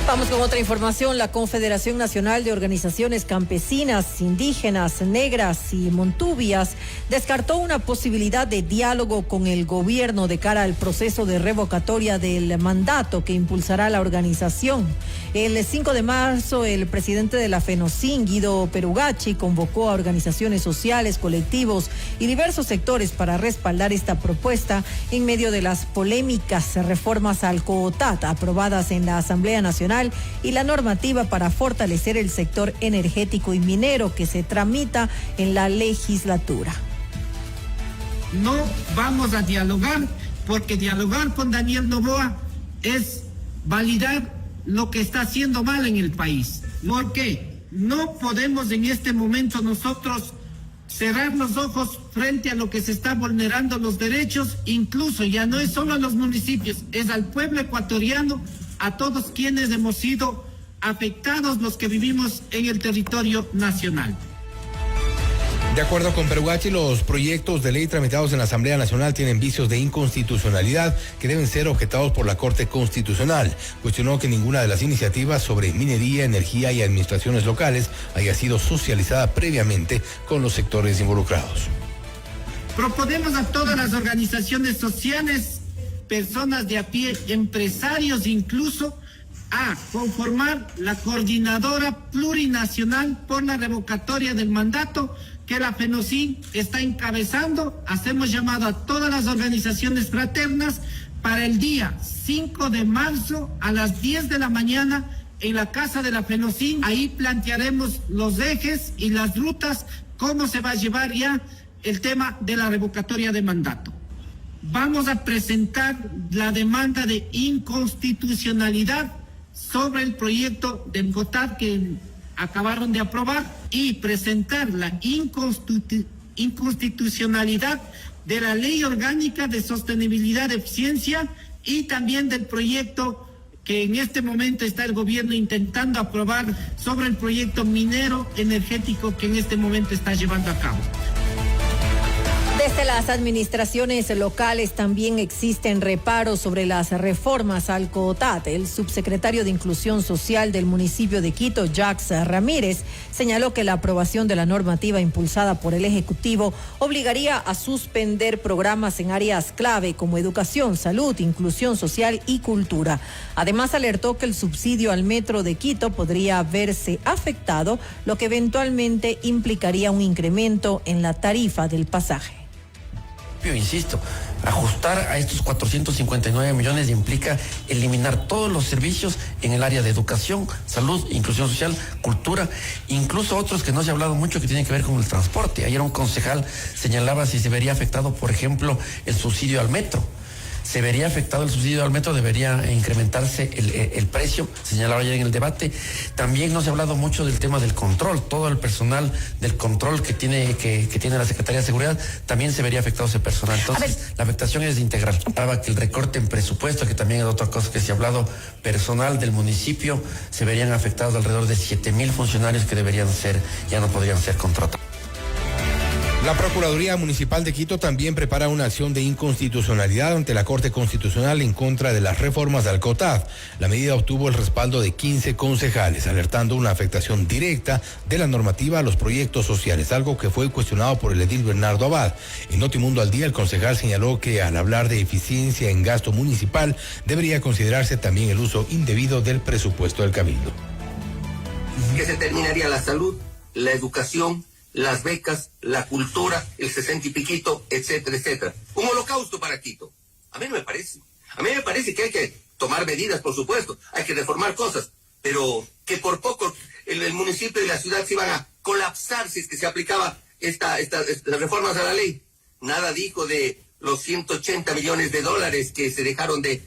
Vamos con otra información. La Confederación Nacional de Organizaciones Campesinas, Indígenas, Negras y Montubias descartó una posibilidad de diálogo con el gobierno de cara al proceso de revocatoria del mandato que impulsará la organización. El 5 de marzo, el presidente de la FENOCIN, Guido Perugachi, convocó a organizaciones sociales, colectivos y diversos sectores para respaldar esta propuesta en medio de las polémicas reformas al COOTAT aprobadas en la Asamblea Nacional y la normativa para fortalecer el sector energético y minero que se tramita en la legislatura. No vamos a dialogar, porque dialogar con Daniel Noboa es validar lo que está haciendo mal en el país. ¿Por qué? No podemos en este momento nosotros cerrar los ojos frente a lo que se está vulnerando los derechos, incluso ya no es solo a los municipios, es al pueblo ecuatoriano, a todos quienes hemos sido afectados, los que vivimos en el territorio nacional. De acuerdo con Perugachi, los proyectos de ley tramitados en la Asamblea Nacional tienen vicios de inconstitucionalidad que deben ser objetados por la Corte Constitucional. Cuestionó que ninguna de las iniciativas sobre minería, energía y administraciones locales haya sido socializada previamente con los sectores involucrados. Proponemos a todas las organizaciones sociales, personas de a pie, empresarios incluso, a conformar la coordinadora plurinacional por la revocatoria del mandato que la FENOCIN está encabezando. Hacemos llamado a todas las organizaciones fraternas para el día 5 de marzo a las 10 de la mañana en la casa de la FENOCIN. Ahí plantearemos los ejes y las rutas, cómo se va a llevar ya el tema de la revocatoria de mandato. Vamos a presentar la demanda de inconstitucionalidad sobre el proyecto del COOTAT que acabaron de aprobar y presentar la inconstitucionalidad de la Ley Orgánica de Sostenibilidad de Eficiencia y también del proyecto que en este momento está el gobierno intentando aprobar sobre el proyecto minero energético que en este momento está llevando a cabo. Desde las administraciones locales también existen reparos sobre las reformas al COTAT. El subsecretario de Inclusión Social del municipio de Quito, Jacques Ramírez, señaló que la aprobación de la normativa impulsada por el Ejecutivo obligaría a suspender programas en áreas clave como educación, salud, inclusión social y cultura. Además, alertó que el subsidio al metro de Quito podría verse afectado, lo que eventualmente implicaría un incremento en la tarifa del pasaje. Insisto, ajustar a estos 459 millones implica eliminar todos los servicios en el área de educación, salud, inclusión social, cultura, incluso otros que no se ha hablado mucho que tienen que ver con el transporte. Ayer un concejal señalaba si se vería afectado, por ejemplo, el subsidio al metro. Se vería afectado el subsidio al metro, debería incrementarse el precio, señalaba ayer en el debate. También no se ha hablado mucho del tema del control, todo el personal del control que tiene la Secretaría de Seguridad, también se vería afectado ese personal. Entonces, la afectación es integral. Hablaba que el recorte en presupuesto, que también es otra cosa que se ha hablado, personal del municipio, se verían afectados alrededor de 7,000 funcionarios que ya no podrían ser contratados. La Procuraduría Municipal de Quito también prepara una acción de inconstitucionalidad ante la Corte Constitucional en contra de las reformas al COTAD. La medida obtuvo el respaldo de 15 concejales, alertando una afectación directa de la normativa a los proyectos sociales, algo que fue cuestionado por el edil Bernardo Abad. En Notimundo al Día, el concejal señaló que al hablar de eficiencia en gasto municipal, debería considerarse también el uso indebido del presupuesto del Cabildo. Que se terminaría la salud, la educación, las becas, la cultura, el 60 y piquito, etcétera, etcétera. Un holocausto para Quito. A mí no me parece. A mí me parece que hay que tomar medidas, por supuesto, hay que reformar cosas, pero que por poco el municipio y la ciudad se iban a colapsar si es que se aplicaba estas reformas a la ley. Nada dijo de los 180 millones de dólares que se dejaron de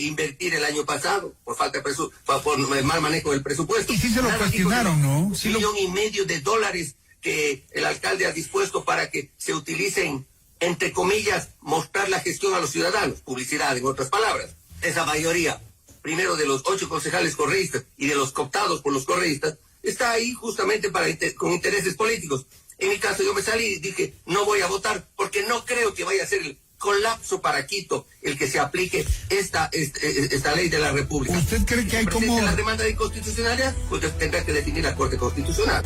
invertir el año pasado por falta de por el mal manejo del presupuesto. Y sí se lo cuestionaron, ¿no? Sí, $1,5 millones de dólares que el alcalde ha dispuesto para que se utilicen, entre comillas, mostrar la gestión a los ciudadanos, publicidad, en otras palabras. Esa mayoría, primero de los 8 concejales correístas y de los cooptados por los correístas, está ahí justamente con intereses políticos. En mi caso yo me salí y dije, no voy a votar porque no creo que vaya a ser el colapso para Quito el que se aplique esta ley de la República. ¿Usted cree que hay como la demanda de inconstitucionalidad? Pues tendrá que definir la Corte Constitucional.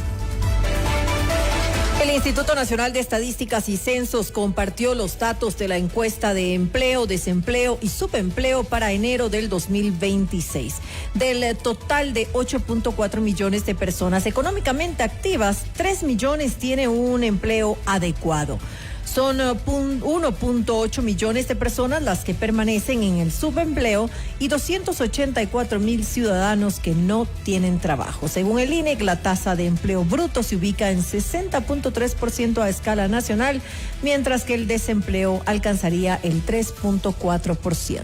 El Instituto Nacional de Estadísticas y Censos compartió los datos de la encuesta de empleo, desempleo y subempleo para enero del 2026. Del total de 8.4 millones de personas económicamente activas, 3 millones tienen un empleo adecuado. Son 1.8 millones de personas las que permanecen en el subempleo y 284,000 ciudadanos que no tienen trabajo. Según el INEC, la tasa de empleo bruto se ubica en 60.3% a escala nacional, mientras que el desempleo alcanzaría el 3.4%.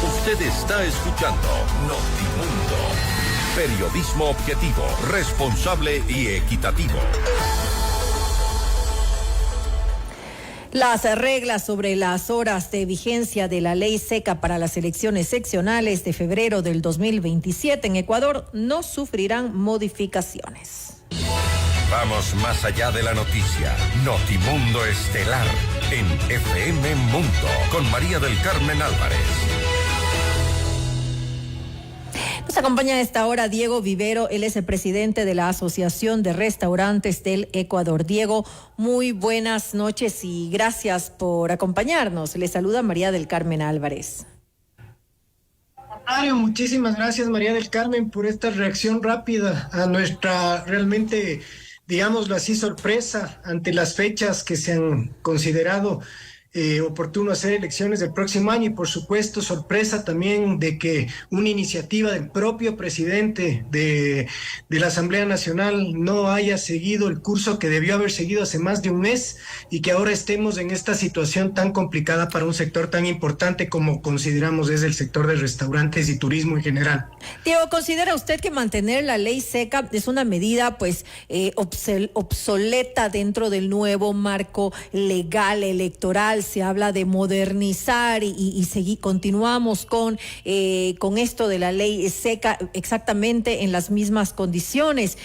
Usted está escuchando Notimundo. Periodismo objetivo, responsable y equitativo. Las reglas sobre las horas de vigencia de la ley seca para las elecciones seccionales de febrero del 2027 en Ecuador no sufrirán modificaciones. Vamos más allá de la noticia. Notimundo Estelar en FM Mundo con María del Carmen Álvarez. Nos acompaña a esta hora Diego Vivero, él es el presidente de la Asociación de Restaurantes del Ecuador. Diego, muy buenas noches y gracias por acompañarnos. Le saluda María del Carmen Álvarez. Muchísimas gracias, María del Carmen, por esta reacción rápida a nuestra realmente, digámoslo así, sorpresa ante las fechas que se han considerado oportuno hacer elecciones el próximo año y por supuesto sorpresa también de que una iniciativa del propio presidente de la Asamblea Nacional no haya seguido el curso que debió haber seguido hace más de un mes y que ahora estemos en esta situación tan complicada para un sector tan importante como consideramos es el sector de restaurantes y turismo en general. Diego, ¿considera usted que mantener la ley seca es una medida obsoleta dentro del nuevo marco legal electoral Nacional se habla de modernizar y continuamos con esto de la ley seca exactamente en las mismas condiciones.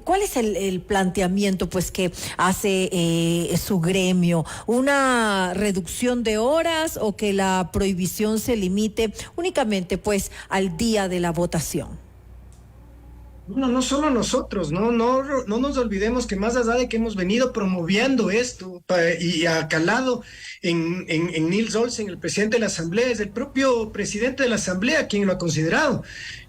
¿Cuál es el planteamiento pues que hace su gremio? ¿Una reducción de horas o que la prohibición se limite únicamente pues al día de la votación? No solo nosotros, no nos olvidemos que más allá de que hemos venido promoviendo esto y ha calado en Nils Olsen, el presidente de la Asamblea, es el propio presidente de la Asamblea quien lo ha considerado.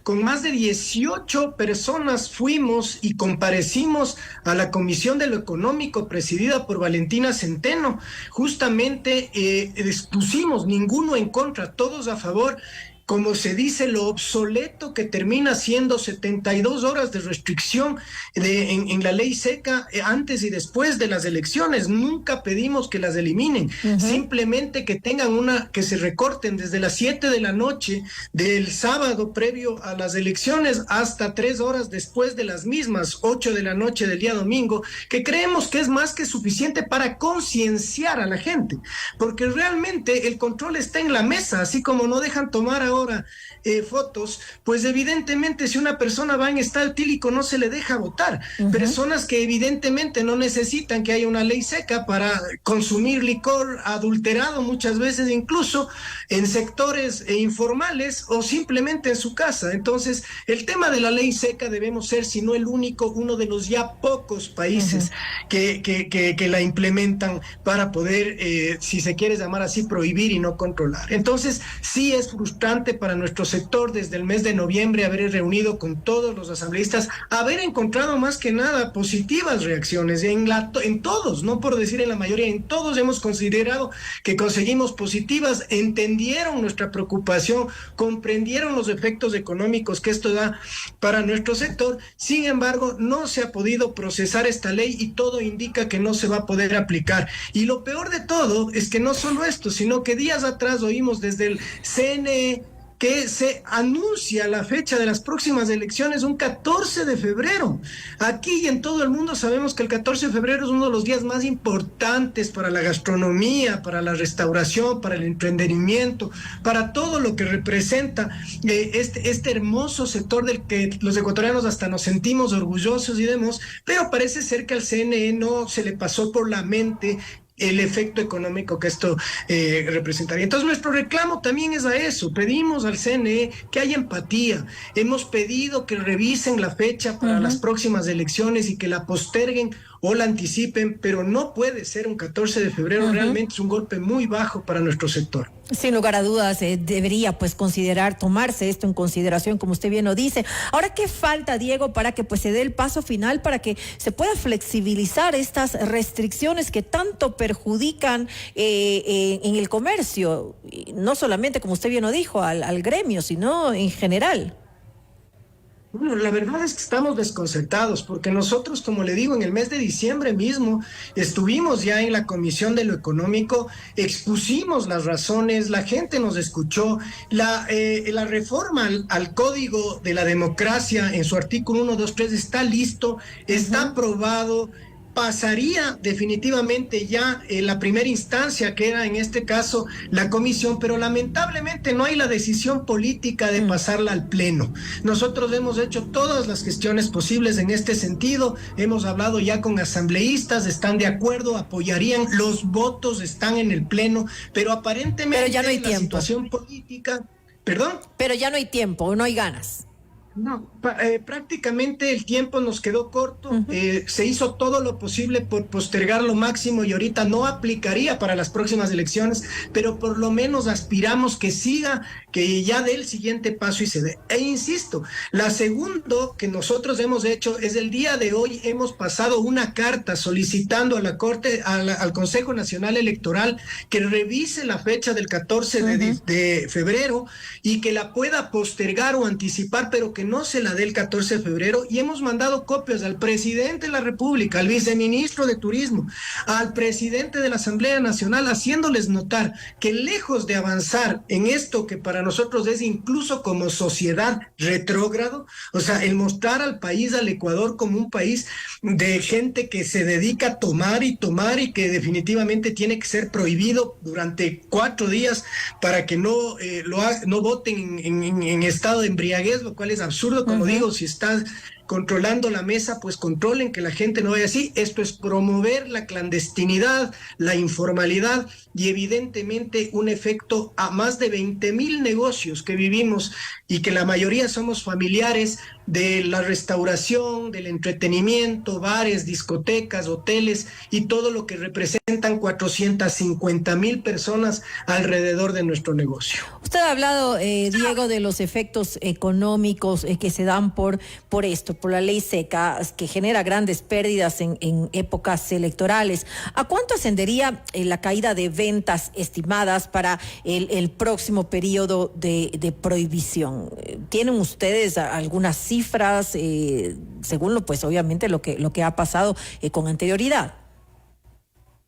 Con más de 18 personas fuimos y comparecimos a la Comisión de lo Económico presidida por Valentina Centeno. Justamente expusimos ninguno en contra, todos a favor. Como se dice, lo obsoleto que termina siendo 72 horas de restricción en la ley seca antes y después de las elecciones. Nunca pedimos que las eliminen, simplemente que tengan que se recorten desde las 7 de la noche del sábado previo a las elecciones hasta 3 horas después de las mismas, 8 de la noche del día domingo, que creemos que es más que suficiente para concienciar a la gente, porque realmente el control está en la mesa, así como no dejan tomar ahora fotos, pues evidentemente si una persona va en estado etílico no se le deja votar. Personas que evidentemente no necesitan que haya una ley seca para consumir licor adulterado muchas veces, incluso en sectores informales o simplemente en su casa. Entonces el tema de la ley seca debemos ser, si no el único, uno de los ya pocos países que la implementan para poder, si se quiere llamar así, prohibir y no controlar. Entonces sí es frustrante para nuestro sector desde el mes de noviembre haber reunido con todos los asambleístas, haber encontrado más que nada positivas reacciones en todos, no por decir en la mayoría, en todos hemos considerado que conseguimos positivas, entendieron nuestra preocupación, comprendieron los efectos económicos que esto da para nuestro sector. Sin embargo, no se ha podido procesar esta ley y todo indica que no se va a poder aplicar. Y lo peor de todo es que no solo esto, sino que días atrás oímos desde el CNE que se anuncia la fecha de las próximas elecciones un 14 de febrero. Aquí y en todo el mundo sabemos que el 14 de febrero es uno de los días más importantes para la gastronomía, para la restauración, para el entretenimiento, para todo lo que representa este hermoso sector del que los ecuatorianos hasta nos sentimos orgullosos y demás, pero parece ser que al CNE no se le pasó por la mente el efecto económico que esto representaría. Entonces nuestro reclamo también es a eso. Pedimos al CNE que haya empatía. Hemos pedido que revisen la fecha para las próximas elecciones y que la posterguen o la anticipen, pero no puede ser un 14 de febrero. Realmente es un golpe muy bajo para nuestro sector. Sin lugar a dudas, debería pues tomarse esto en consideración, como usted bien lo dice. Ahora, ¿qué falta, Diego, para que pues se dé el paso final, para que se pueda flexibilizar estas restricciones que tanto perjudican en el comercio? No solamente, como usted bien lo dijo, al gremio, sino en general. Bueno, la verdad es que estamos desconcertados porque nosotros, como le digo, en el mes de diciembre mismo estuvimos ya en la Comisión de lo Económico, expusimos las razones, la gente nos escuchó, la reforma al Código de la Democracia en su artículo 1, 2, 3 está listo, está aprobado. Pasaría definitivamente ya en la primera instancia, que era en este caso la comisión, pero lamentablemente no hay la decisión política de pasarla al pleno. Nosotros hemos hecho todas las gestiones posibles en este sentido, hemos hablado ya con asambleístas, están de acuerdo, apoyarían, los votos están en el pleno, pero aparentemente ya no hay tiempo. Situación política, ¿perdón? Pero ya no hay tiempo, no hay ganas. No, prácticamente el tiempo nos quedó corto, se hizo todo lo posible por postergar lo máximo y ahorita no aplicaría para las próximas elecciones, pero por lo menos aspiramos que siga, que ya dé el siguiente paso y se dé. E insisto, la segunda que nosotros hemos hecho es el día de hoy hemos pasado una carta solicitando a la Corte, al Consejo Nacional Electoral que revise la fecha del 14 de febrero y que la pueda postergar o anticipar, pero que no se la dé el 14 de febrero y hemos mandado copias al presidente de la República, al viceministro de Turismo, al presidente de la Asamblea Nacional, haciéndoles notar que lejos de avanzar en esto que para nosotros es incluso como sociedad retrógrado, o sea, el mostrar al país, al Ecuador, como un país de gente que se dedica a tomar y que definitivamente tiene que ser prohibido durante 4 días para que no voten en estado de embriaguez, lo cual es absurdo, como digo, si está controlando la mesa, pues controlen que la gente no vaya así. Esto es promover la clandestinidad, la informalidad y evidentemente un efecto a más de 20,000 negocios que vivimos y que la mayoría somos familiares de la restauración, del entretenimiento, bares, discotecas, hoteles y todo lo que representan 450,000 personas alrededor de nuestro negocio. Usted ha hablado, Diego, de los efectos económicos que se dan por esto, por la ley seca, que genera grandes pérdidas en épocas electorales. ¿A cuánto ascendería la caída de ventas estimadas para el próximo periodo de prohibición? ¿Tienen ustedes algunas cifras, según pues obviamente lo que ha pasado con anterioridad?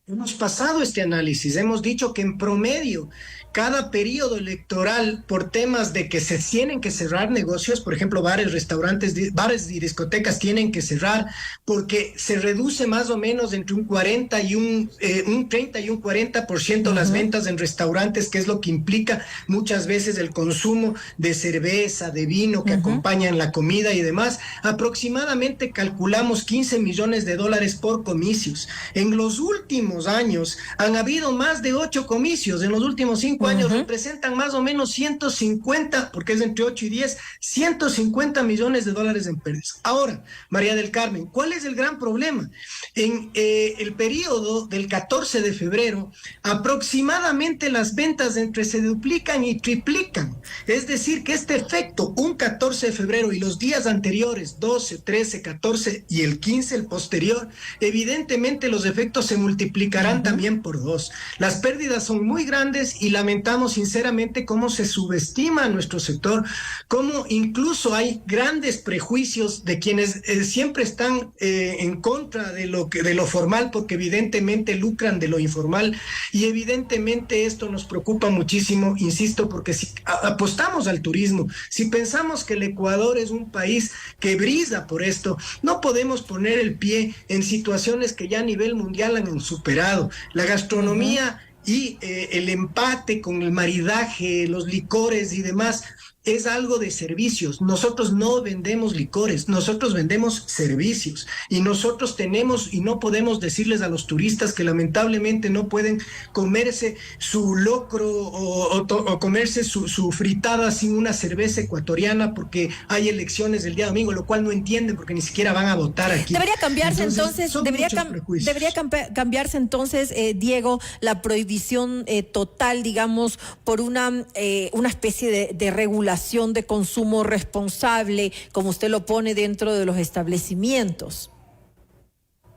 Hemos pasado este análisis, hemos dicho que en promedio cada periodo electoral, por temas de que se tienen que cerrar negocios, por ejemplo, bares, restaurantes, bares y discotecas tienen que cerrar porque se reduce más o menos entre un 30 y un 40% las ventas en restaurantes, que es lo que implica muchas veces el consumo de cerveza, de vino que acompañan la comida y demás. Aproximadamente calculamos $15 millones por comicios. En los últimos años han habido más de 8 comicios, en los últimos 5 años representan más o menos 150, porque es entre 8 y 10, $150 millones en pérdidas. Ahora, María del Carmen, ¿cuál es el gran problema? En el periodo del 14 de febrero, aproximadamente las ventas se duplican y triplican. Es decir, que este efecto, un 14 de febrero y los días anteriores, 12, 13, 14 y el 15, el posterior, evidentemente los efectos se multiplicarán también por 2. Las pérdidas son muy grandes y lamentamos sinceramente cómo se subestima a nuestro sector, cómo incluso hay grandes prejuicios de quienes siempre están en contra de lo formal, porque evidentemente lucran de lo informal, y evidentemente esto nos preocupa muchísimo, insisto, porque si apostamos al turismo, si pensamos que el Ecuador es un país que brilla por esto, no podemos poner el pie en situaciones que ya a nivel mundial han superado. La gastronomía y el empate con el maridaje, los licores y demás, es algo de servicios. Nosotros no vendemos licores, nosotros vendemos servicios, y nosotros tenemos y no podemos decirles a los turistas que lamentablemente no pueden comerse su locro o comerse su fritada sin una cerveza ecuatoriana porque hay elecciones el día domingo, lo cual no entienden porque ni siquiera van a votar aquí. Debería cambiarse debería cambiarse entonces, Diego, la prohibición total, digamos, por una especie de regulación de consumo responsable, como usted lo pone dentro de los establecimientos.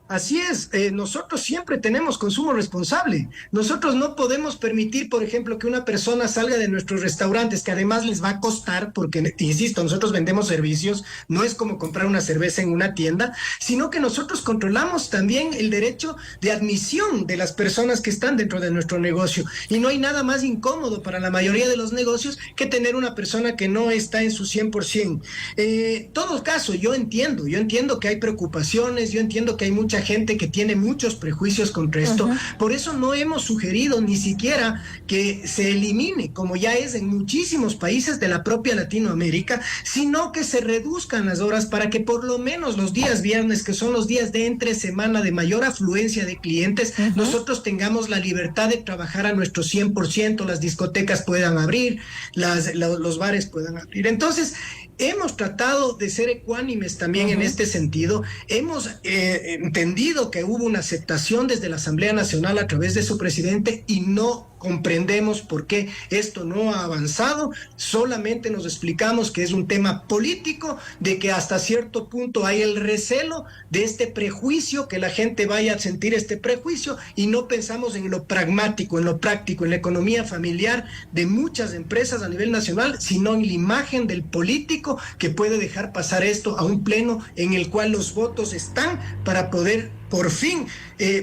Así es, nosotros siempre tenemos consumo responsable. Nosotros no podemos permitir, por ejemplo, que una persona salga de nuestros restaurantes, que además les va a costar, porque, insisto, nosotros vendemos servicios, no es como comprar una cerveza en una tienda, sino que nosotros controlamos también el derecho de admisión de las personas que están dentro de nuestro negocio. Y no hay nada más incómodo para la mayoría de los negocios que tener una persona que no está en su 100%. Todo caso, yo entiendo que hay preocupaciones, yo entiendo que hay mucha gente que tiene muchos prejuicios contra esto. Por eso no hemos sugerido ni siquiera que se elimine, como ya es en muchísimos países de la propia Latinoamérica, sino que se reduzcan las horas para que por lo menos los días viernes, que son los días de entre semana de mayor afluencia de clientes, nosotros tengamos la libertad de trabajar a nuestro 100%, las discotecas puedan abrir, los bares puedan abrir. Entonces, hemos tratado de ser ecuánimes también en este sentido. Hemos entendido que hubo una aceptación desde la Asamblea Nacional a través de su presidente y no comprendemos por qué esto no ha avanzado, solamente nos explicamos que es un tema político, de que hasta cierto punto hay el recelo de este prejuicio, que la gente vaya a sentir este prejuicio, y no pensamos en lo pragmático, en lo práctico, en la economía familiar de muchas empresas a nivel nacional, sino en la imagen del político que puede dejar pasar esto a un pleno en el cual los votos están para poder por fin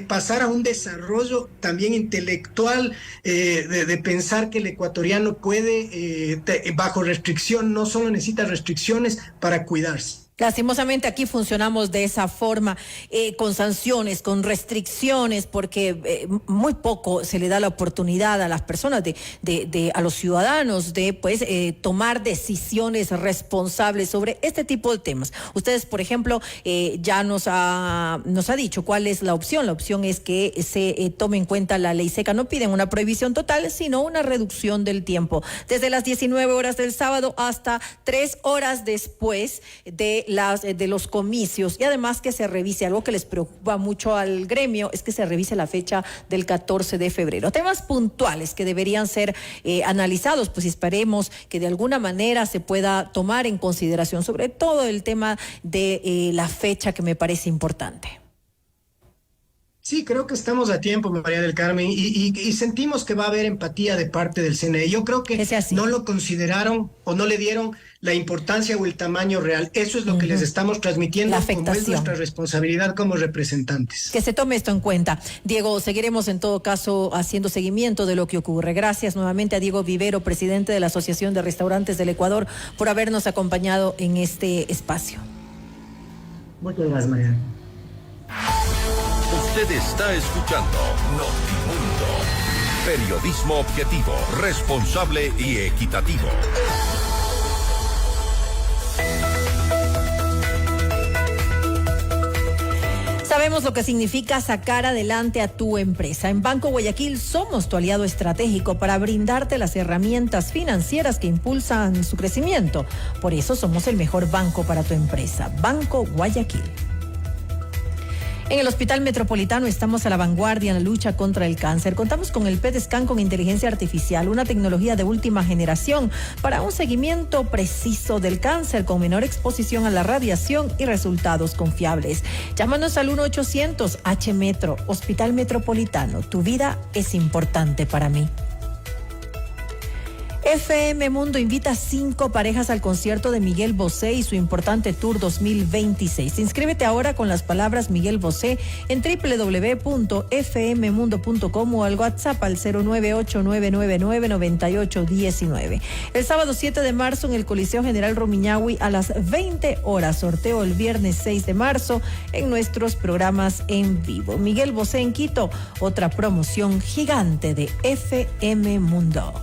pasar a un desarrollo también intelectual, de pensar que el ecuatoriano puede, bajo restricción, no solo necesita restricciones para cuidarse. Lastimosamente aquí funcionamos de esa forma, con sanciones, con restricciones, porque muy poco se le da la oportunidad a las personas, a los ciudadanos, de pues tomar decisiones responsables sobre este tipo de temas. Ustedes, por ejemplo, ya nos ha dicho cuál es la opción. La opción es que se tome en cuenta la ley seca. No piden una prohibición total, sino una reducción del tiempo. Desde las 19 horas del sábado hasta 3 horas después de los comicios, y además que se revise, algo que les preocupa mucho al gremio, es que se revise la fecha del 14 de febrero. Temas puntuales que deberían ser analizados, pues esperemos que de alguna manera se pueda tomar en consideración, sobre todo el tema de la fecha, que me parece importante. Sí, creo que estamos a tiempo, María del Carmen, y sentimos que va a haber empatía de parte del CNE. Yo creo que no lo consideraron o no le dieron la importancia o el tamaño real. Eso es lo que les estamos transmitiendo, como es nuestra responsabilidad como representantes. Que se tome esto en cuenta. Diego, seguiremos en todo caso haciendo seguimiento de lo que ocurre. Gracias nuevamente a Diego Vivero, presidente de la Asociación de Restaurantes del Ecuador, por habernos acompañado en este espacio. Muchas gracias, María. Usted está escuchando Notimundo. Periodismo objetivo, responsable y equitativo. Sabemos lo que significa sacar adelante a tu empresa. En Banco Guayaquil somos tu aliado estratégico para brindarte las herramientas financieras que impulsan su crecimiento. Por eso somos el mejor banco para tu empresa. Banco Guayaquil. En el Hospital Metropolitano estamos a la vanguardia en la lucha contra el cáncer. Contamos con el PET-Scan con inteligencia artificial, una tecnología de última generación para un seguimiento preciso del cáncer con menor exposición a la radiación y resultados confiables. Llámanos al 1-800-H-Metro. Hospital Metropolitano, tu vida es importante para mí. FM Mundo invita a 5 parejas al concierto de Miguel Bosé y su importante Tour 2026. Inscríbete ahora con las palabras Miguel Bosé en www.fmmundo.com o al WhatsApp al 098-999-9819. El sábado 7 de marzo en el Coliseo General Rumiñahui a las 20 horas. Sorteo el viernes 6 de marzo en nuestros programas en vivo. Miguel Bosé en Quito, otra promoción gigante de FM Mundo.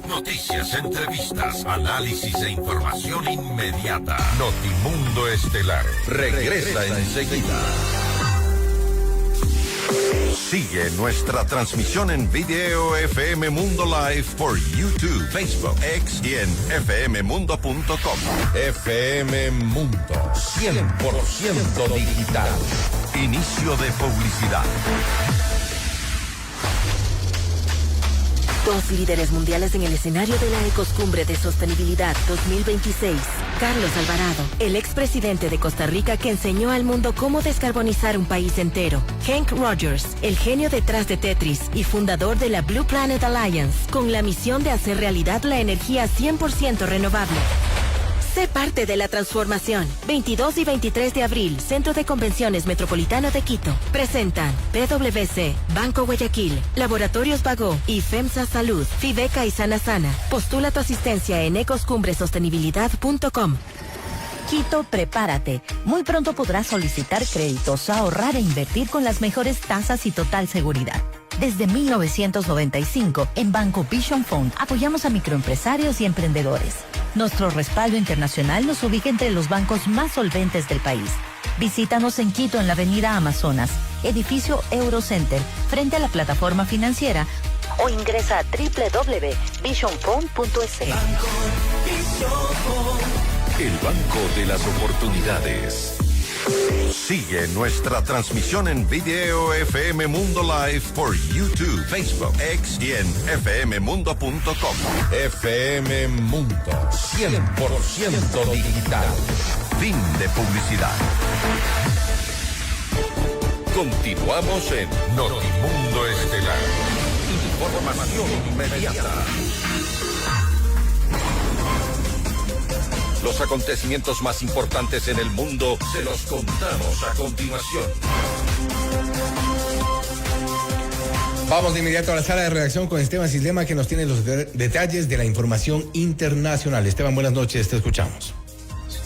Noticias, entrevistas, análisis e información inmediata. Notimundo Estelar regresa enseguida. Sigue nuestra transmisión en video FM Mundo Live por YouTube, Facebook, X y en fmmundo.com. FM Mundo, 100% digital. Inicio de publicidad. 2 líderes mundiales en el escenario de la Ecoscumbre de Sostenibilidad 2026. Carlos Alvarado, el expresidente de Costa Rica que enseñó al mundo cómo descarbonizar un país entero. Hank Rogers, el genio detrás de Tetris y fundador de la Blue Planet Alliance, con la misión de hacer realidad la energía 100% renovable. Sé parte de la transformación. 22 y 23 de abril, Centro de Convenciones Metropolitano de Quito. Presentan PwC, Banco Guayaquil, Laboratorios Bagó y FEMSA Salud, Fibeca y Sana Sana. Postula tu asistencia en ecoscumbresostenibilidad.com. Quito, prepárate. Muy pronto podrás solicitar créditos, ahorrar e invertir con las mejores tasas y total seguridad. Desde 1995, en Banco Vision Fund apoyamos a microempresarios y emprendedores. Nuestro respaldo internacional nos ubica entre los bancos más solventes del país. Visítanos en Quito, en la avenida Amazonas, edificio Eurocenter, frente a la plataforma financiera, o ingresa a www.visionfund.es. El Banco de las Oportunidades. Sigue nuestra transmisión en video FM Mundo Live por YouTube, Facebook, X y en fmmundo.com. FM Mundo, 100% digital. Fin de publicidad. Continuamos en Notimundo Estelar. Información inmediata. Los acontecimientos más importantes en el mundo se los contamos a continuación. Vamos de inmediato a la sala de redacción con Esteban Sislema, que nos tiene los detalles de la información internacional. Esteban, buenas noches, te escuchamos.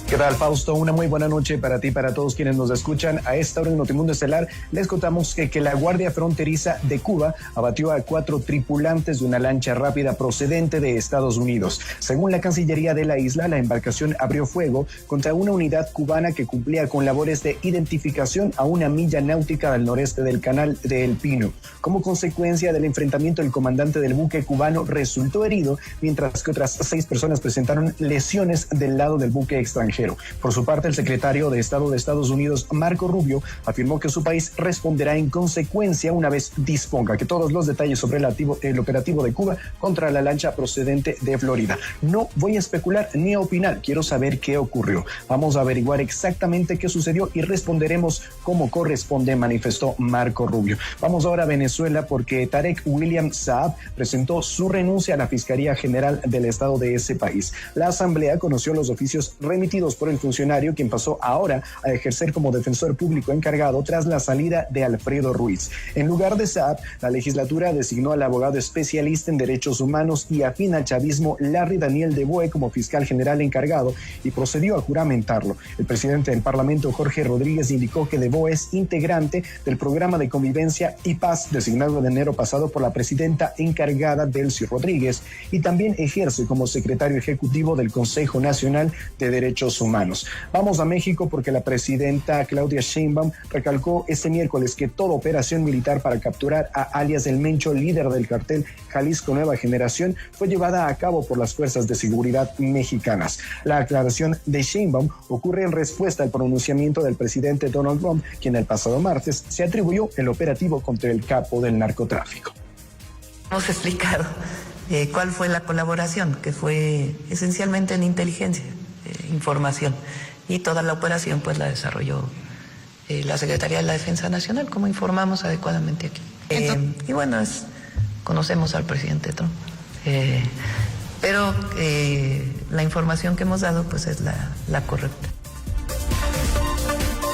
¿Qué tal, Fausto? Una muy buena noche para ti y para todos quienes nos escuchan. A esta hora en Notimundo Estelar les contamos que la Guardia Fronteriza de Cuba abatió a 4 tripulantes de una lancha rápida procedente de Estados Unidos. Según la Cancillería de la isla, la embarcación abrió fuego contra una unidad cubana que cumplía con labores de identificación a una milla náutica al noreste del Canal de El Pino. Como consecuencia del enfrentamiento, el comandante del buque cubano resultó herido, mientras que otras 6 personas presentaron lesiones del lado del buque extranjero. Por su parte, el secretario de Estado de Estados Unidos, Marco Rubio, afirmó que su país responderá en consecuencia una vez disponga que todos los detalles sobre el operativo de Cuba contra la lancha procedente de Florida. No voy a especular ni a opinar, quiero saber qué ocurrió. Vamos a averiguar exactamente qué sucedió y responderemos como corresponde, manifestó Marco Rubio. Vamos ahora a Venezuela, porque Tarek William Saab presentó su renuncia a la Fiscalía General del Estado de ese país. La Asamblea conoció los oficios remitidos por el funcionario, quien pasó ahora a ejercer como defensor público encargado tras la salida de Alfredo Ruiz. En lugar de Saab, la legislatura designó al abogado especialista en derechos humanos y afín al chavismo Larry Daniel de Boe como fiscal general encargado y procedió a juramentarlo. El presidente del Parlamento, Jorge Rodríguez, indicó que de Boe es integrante del programa de convivencia y paz designado en enero pasado por la presidenta encargada, Delcy Rodríguez, y también ejerce como secretario ejecutivo del Consejo Nacional de Derechos Humanos. Vamos a México, porque la presidenta Claudia Sheinbaum recalcó este miércoles que toda operación militar para capturar a alias El Mencho, líder del cartel Jalisco Nueva Generación, fue llevada a cabo por las fuerzas de seguridad mexicanas. La aclaración de Sheinbaum ocurre en respuesta al pronunciamiento del presidente Donald Trump, quien el pasado martes se atribuyó el operativo contra el capo del narcotráfico. Hemos explicado cuál fue la colaboración, que fue esencialmente en inteligencia, información, y toda la operación pues la desarrolló la Secretaría de la Defensa Nacional, como informamos adecuadamente aquí. Y bueno, conocemos al presidente Trump, pero la información que hemos dado pues es la correcta.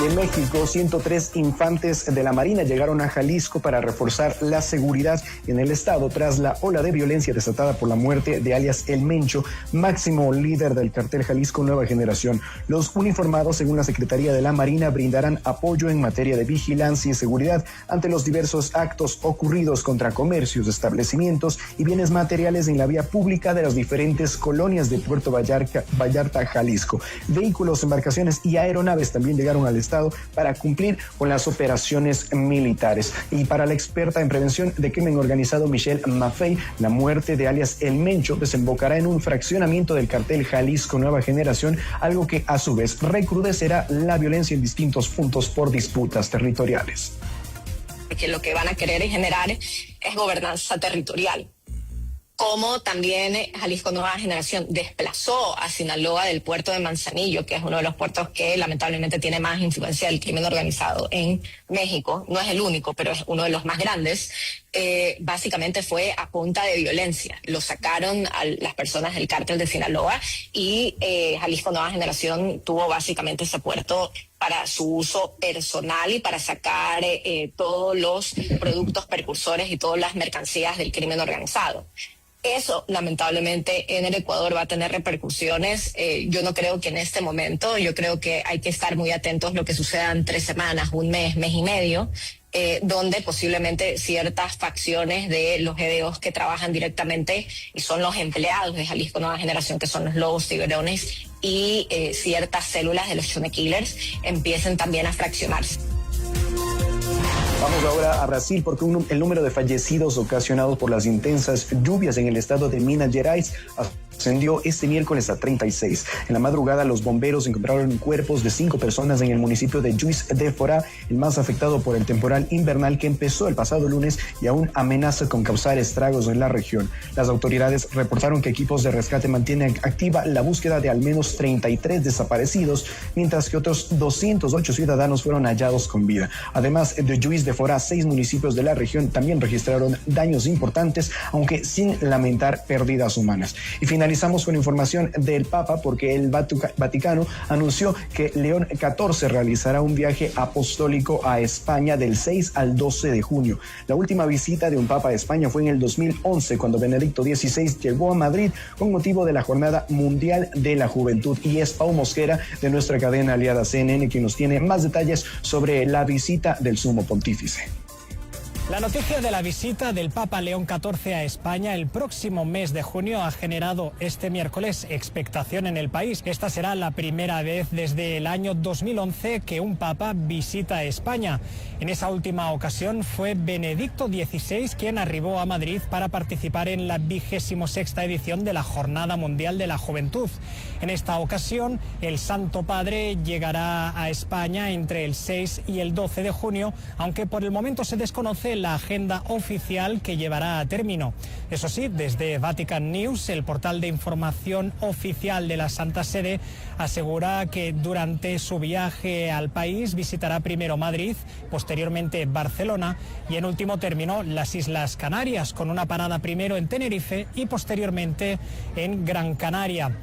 En México, 103 infantes de la Marina llegaron a Jalisco para reforzar la seguridad en el estado tras la ola de violencia desatada por la muerte de alias El Mencho, máximo líder del cartel Jalisco Nueva Generación. Los uniformados, según la Secretaría de la Marina, brindarán apoyo en materia de vigilancia y seguridad ante los diversos actos ocurridos contra comercios, establecimientos y bienes materiales en la vía pública de las diferentes colonias de Puerto Vallarta, Jalisco. Vehículos, embarcaciones y aeronaves también llegaron al estado para cumplir con las operaciones militares. Y para la experta en prevención de crimen organizado Michelle Maffei, la muerte de alias El Mencho desembocará en un fraccionamiento del cartel Jalisco Nueva Generación, algo que a su vez recrudecerá la violencia en distintos puntos por disputas territoriales. Porque lo que van a querer generar es gobernanza territorial. Como también Jalisco Nueva Generación desplazó a Sinaloa del puerto de Manzanillo, que es uno de los puertos que lamentablemente tiene más influencia del crimen organizado en México. No es el único, pero es uno de los más grandes. Básicamente fue a punta de violencia. Lo sacaron a las personas del cártel de Sinaloa y Jalisco Nueva Generación tuvo básicamente ese puerto para su uso personal y para sacar todos los productos precursores y todas las mercancías del crimen organizado. Eso, lamentablemente, en el Ecuador va a tener repercusiones. Yo no creo que en este momento, yo creo que hay que estar muy atentos a lo que suceda en 3 semanas, un mes, mes y medio, donde posiblemente ciertas facciones de los GDOs que trabajan directamente y son los empleados de Jalisco Nueva Generación, que son los lobos tiburones, y ciertas células de los Chone Killers empiecen también a fraccionarse. Vamos ahora a Brasil, porque el número de fallecidos ocasionados por las intensas lluvias en el estado de Minas Gerais ascendió este miércoles a 36. En la madrugada, los bomberos encontraron cuerpos de 5 personas en el municipio de Juiz de Fora, el más afectado por el temporal invernal que empezó el pasado lunes y aún amenaza con causar estragos en la región. Las autoridades reportaron que equipos de rescate mantienen activa la búsqueda de al menos 33 desaparecidos, mientras que otros 208 ciudadanos fueron hallados con vida. Además de Juiz de Fora, 6 municipios de la región también registraron daños importantes, aunque sin lamentar pérdidas humanas. Y finalizamos con información del Papa, porque el Vaticano anunció que León XIV realizará un viaje apostólico a España del 6 al 12 de junio. La última visita de un Papa a España fue en el 2011, cuando Benedicto XVI llegó a Madrid con motivo de la Jornada Mundial de la Juventud. Y es Pau Mosquera, de nuestra cadena aliada CNN, quien nos tiene más detalles sobre la visita del Sumo Pontífice. La noticia de la visita del Papa León XIV a España el próximo mes de junio ha generado este miércoles expectación en el país. Esta será la primera vez desde el año 2011 que un Papa visita España. En esa última ocasión fue Benedicto XVI quien arribó a Madrid para participar en la 26ª edición de la Jornada Mundial de la Juventud. En esta ocasión, el Santo Padre llegará a España entre el 6 y el 12 de junio, aunque por el momento se desconoce la agenda oficial que llevará a término. Eso sí, desde Vatican News, el portal de información oficial de la Santa Sede, asegura que durante su viaje al país visitará primero Madrid, posteriormente Barcelona y en último término las Islas Canarias, con una parada primero en Tenerife y posteriormente en Gran Canaria.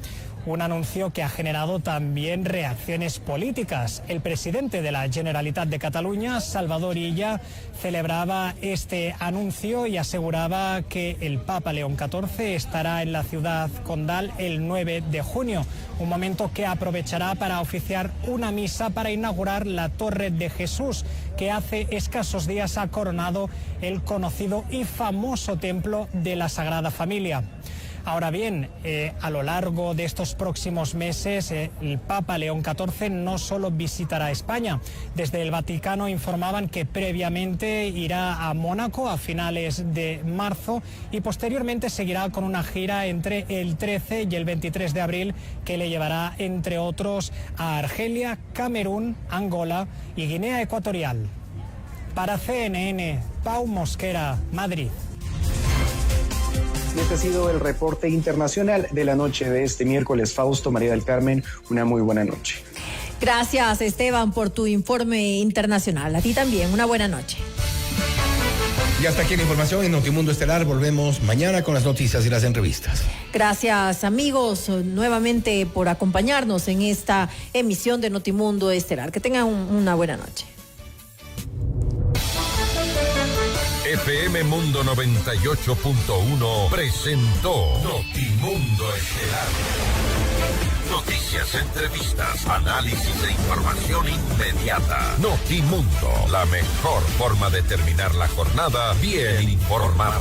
Un anuncio que ha generado también reacciones políticas. El presidente de la Generalitat de Cataluña, Salvador Illa, celebraba este anuncio y aseguraba que el Papa León XIV estará en la ciudad condal el 9 de junio, un momento que aprovechará para oficiar una misa para inaugurar la Torre de Jesús, que hace escasos días ha coronado el conocido y famoso templo de la Sagrada Familia. Ahora bien, a lo largo de estos próximos meses, el Papa León XIV no solo visitará España. Desde el Vaticano informaban que previamente irá a Mónaco a finales de marzo y posteriormente seguirá con una gira entre el 13 y el 23 de abril que le llevará, entre otros, a Argelia, Camerún, Angola y Guinea Ecuatorial. Para CNN, Pau Mosquera, Madrid. Este ha sido el reporte internacional de la noche de este miércoles. Fausto, María del Carmen, una muy buena noche. Gracias, Esteban, por tu informe internacional. A ti también, una buena noche. Y hasta aquí la información en Notimundo Estelar. Volvemos mañana con las noticias y las entrevistas. Gracias, amigos, nuevamente por acompañarnos en esta emisión de Notimundo Estelar. Que tengan una buena noche. FM Mundo 98.1 presentó Notimundo Estelar. Noticias, entrevistas, análisis e información inmediata. Notimundo, la mejor forma de terminar la jornada bien informado.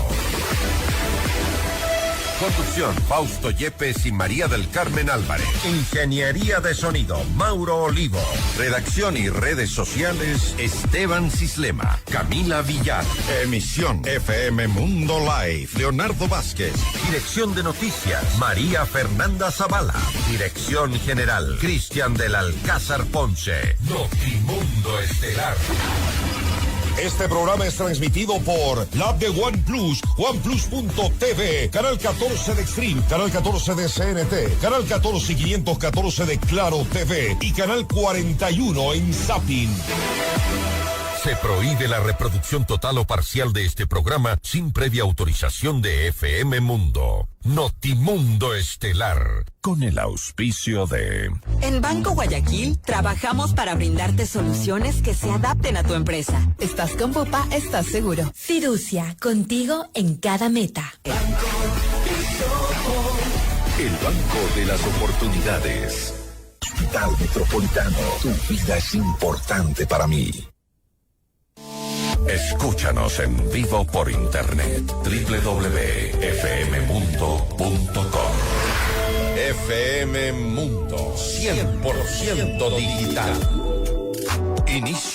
Conducción, Fausto Yepes y María del Carmen Álvarez. Ingeniería de sonido, Mauro Olivo. Redacción y redes sociales, Esteban Cislema, Camila Villar. Emisión, FM Mundo Live, Leonardo Vázquez. Dirección de noticias, María Fernanda Zavala. Dirección general, Cristian del Alcázar Ponce. Notimundo Estelar. Este programa es transmitido por la app de OnePlus, OnePlus.tv, Canal 14 de Extreme, Canal 14 de CNT, Canal 14 y 514 de Claro TV y Canal 41 en Zapping. Se prohíbe la reproducción total o parcial de este programa sin previa autorización de FM Mundo. Notimundo Estelar, con el auspicio de... En Banco Guayaquil trabajamos para brindarte soluciones que se adapten a tu empresa. Estás con Bupa, estás seguro. Fiducia, contigo en cada meta. El Banco de las Oportunidades. Hospital Metropolitano, tu vida es importante para mí. Escúchanos en vivo por internet www.fmmundo.com. FM Mundo 100% digital. Inicio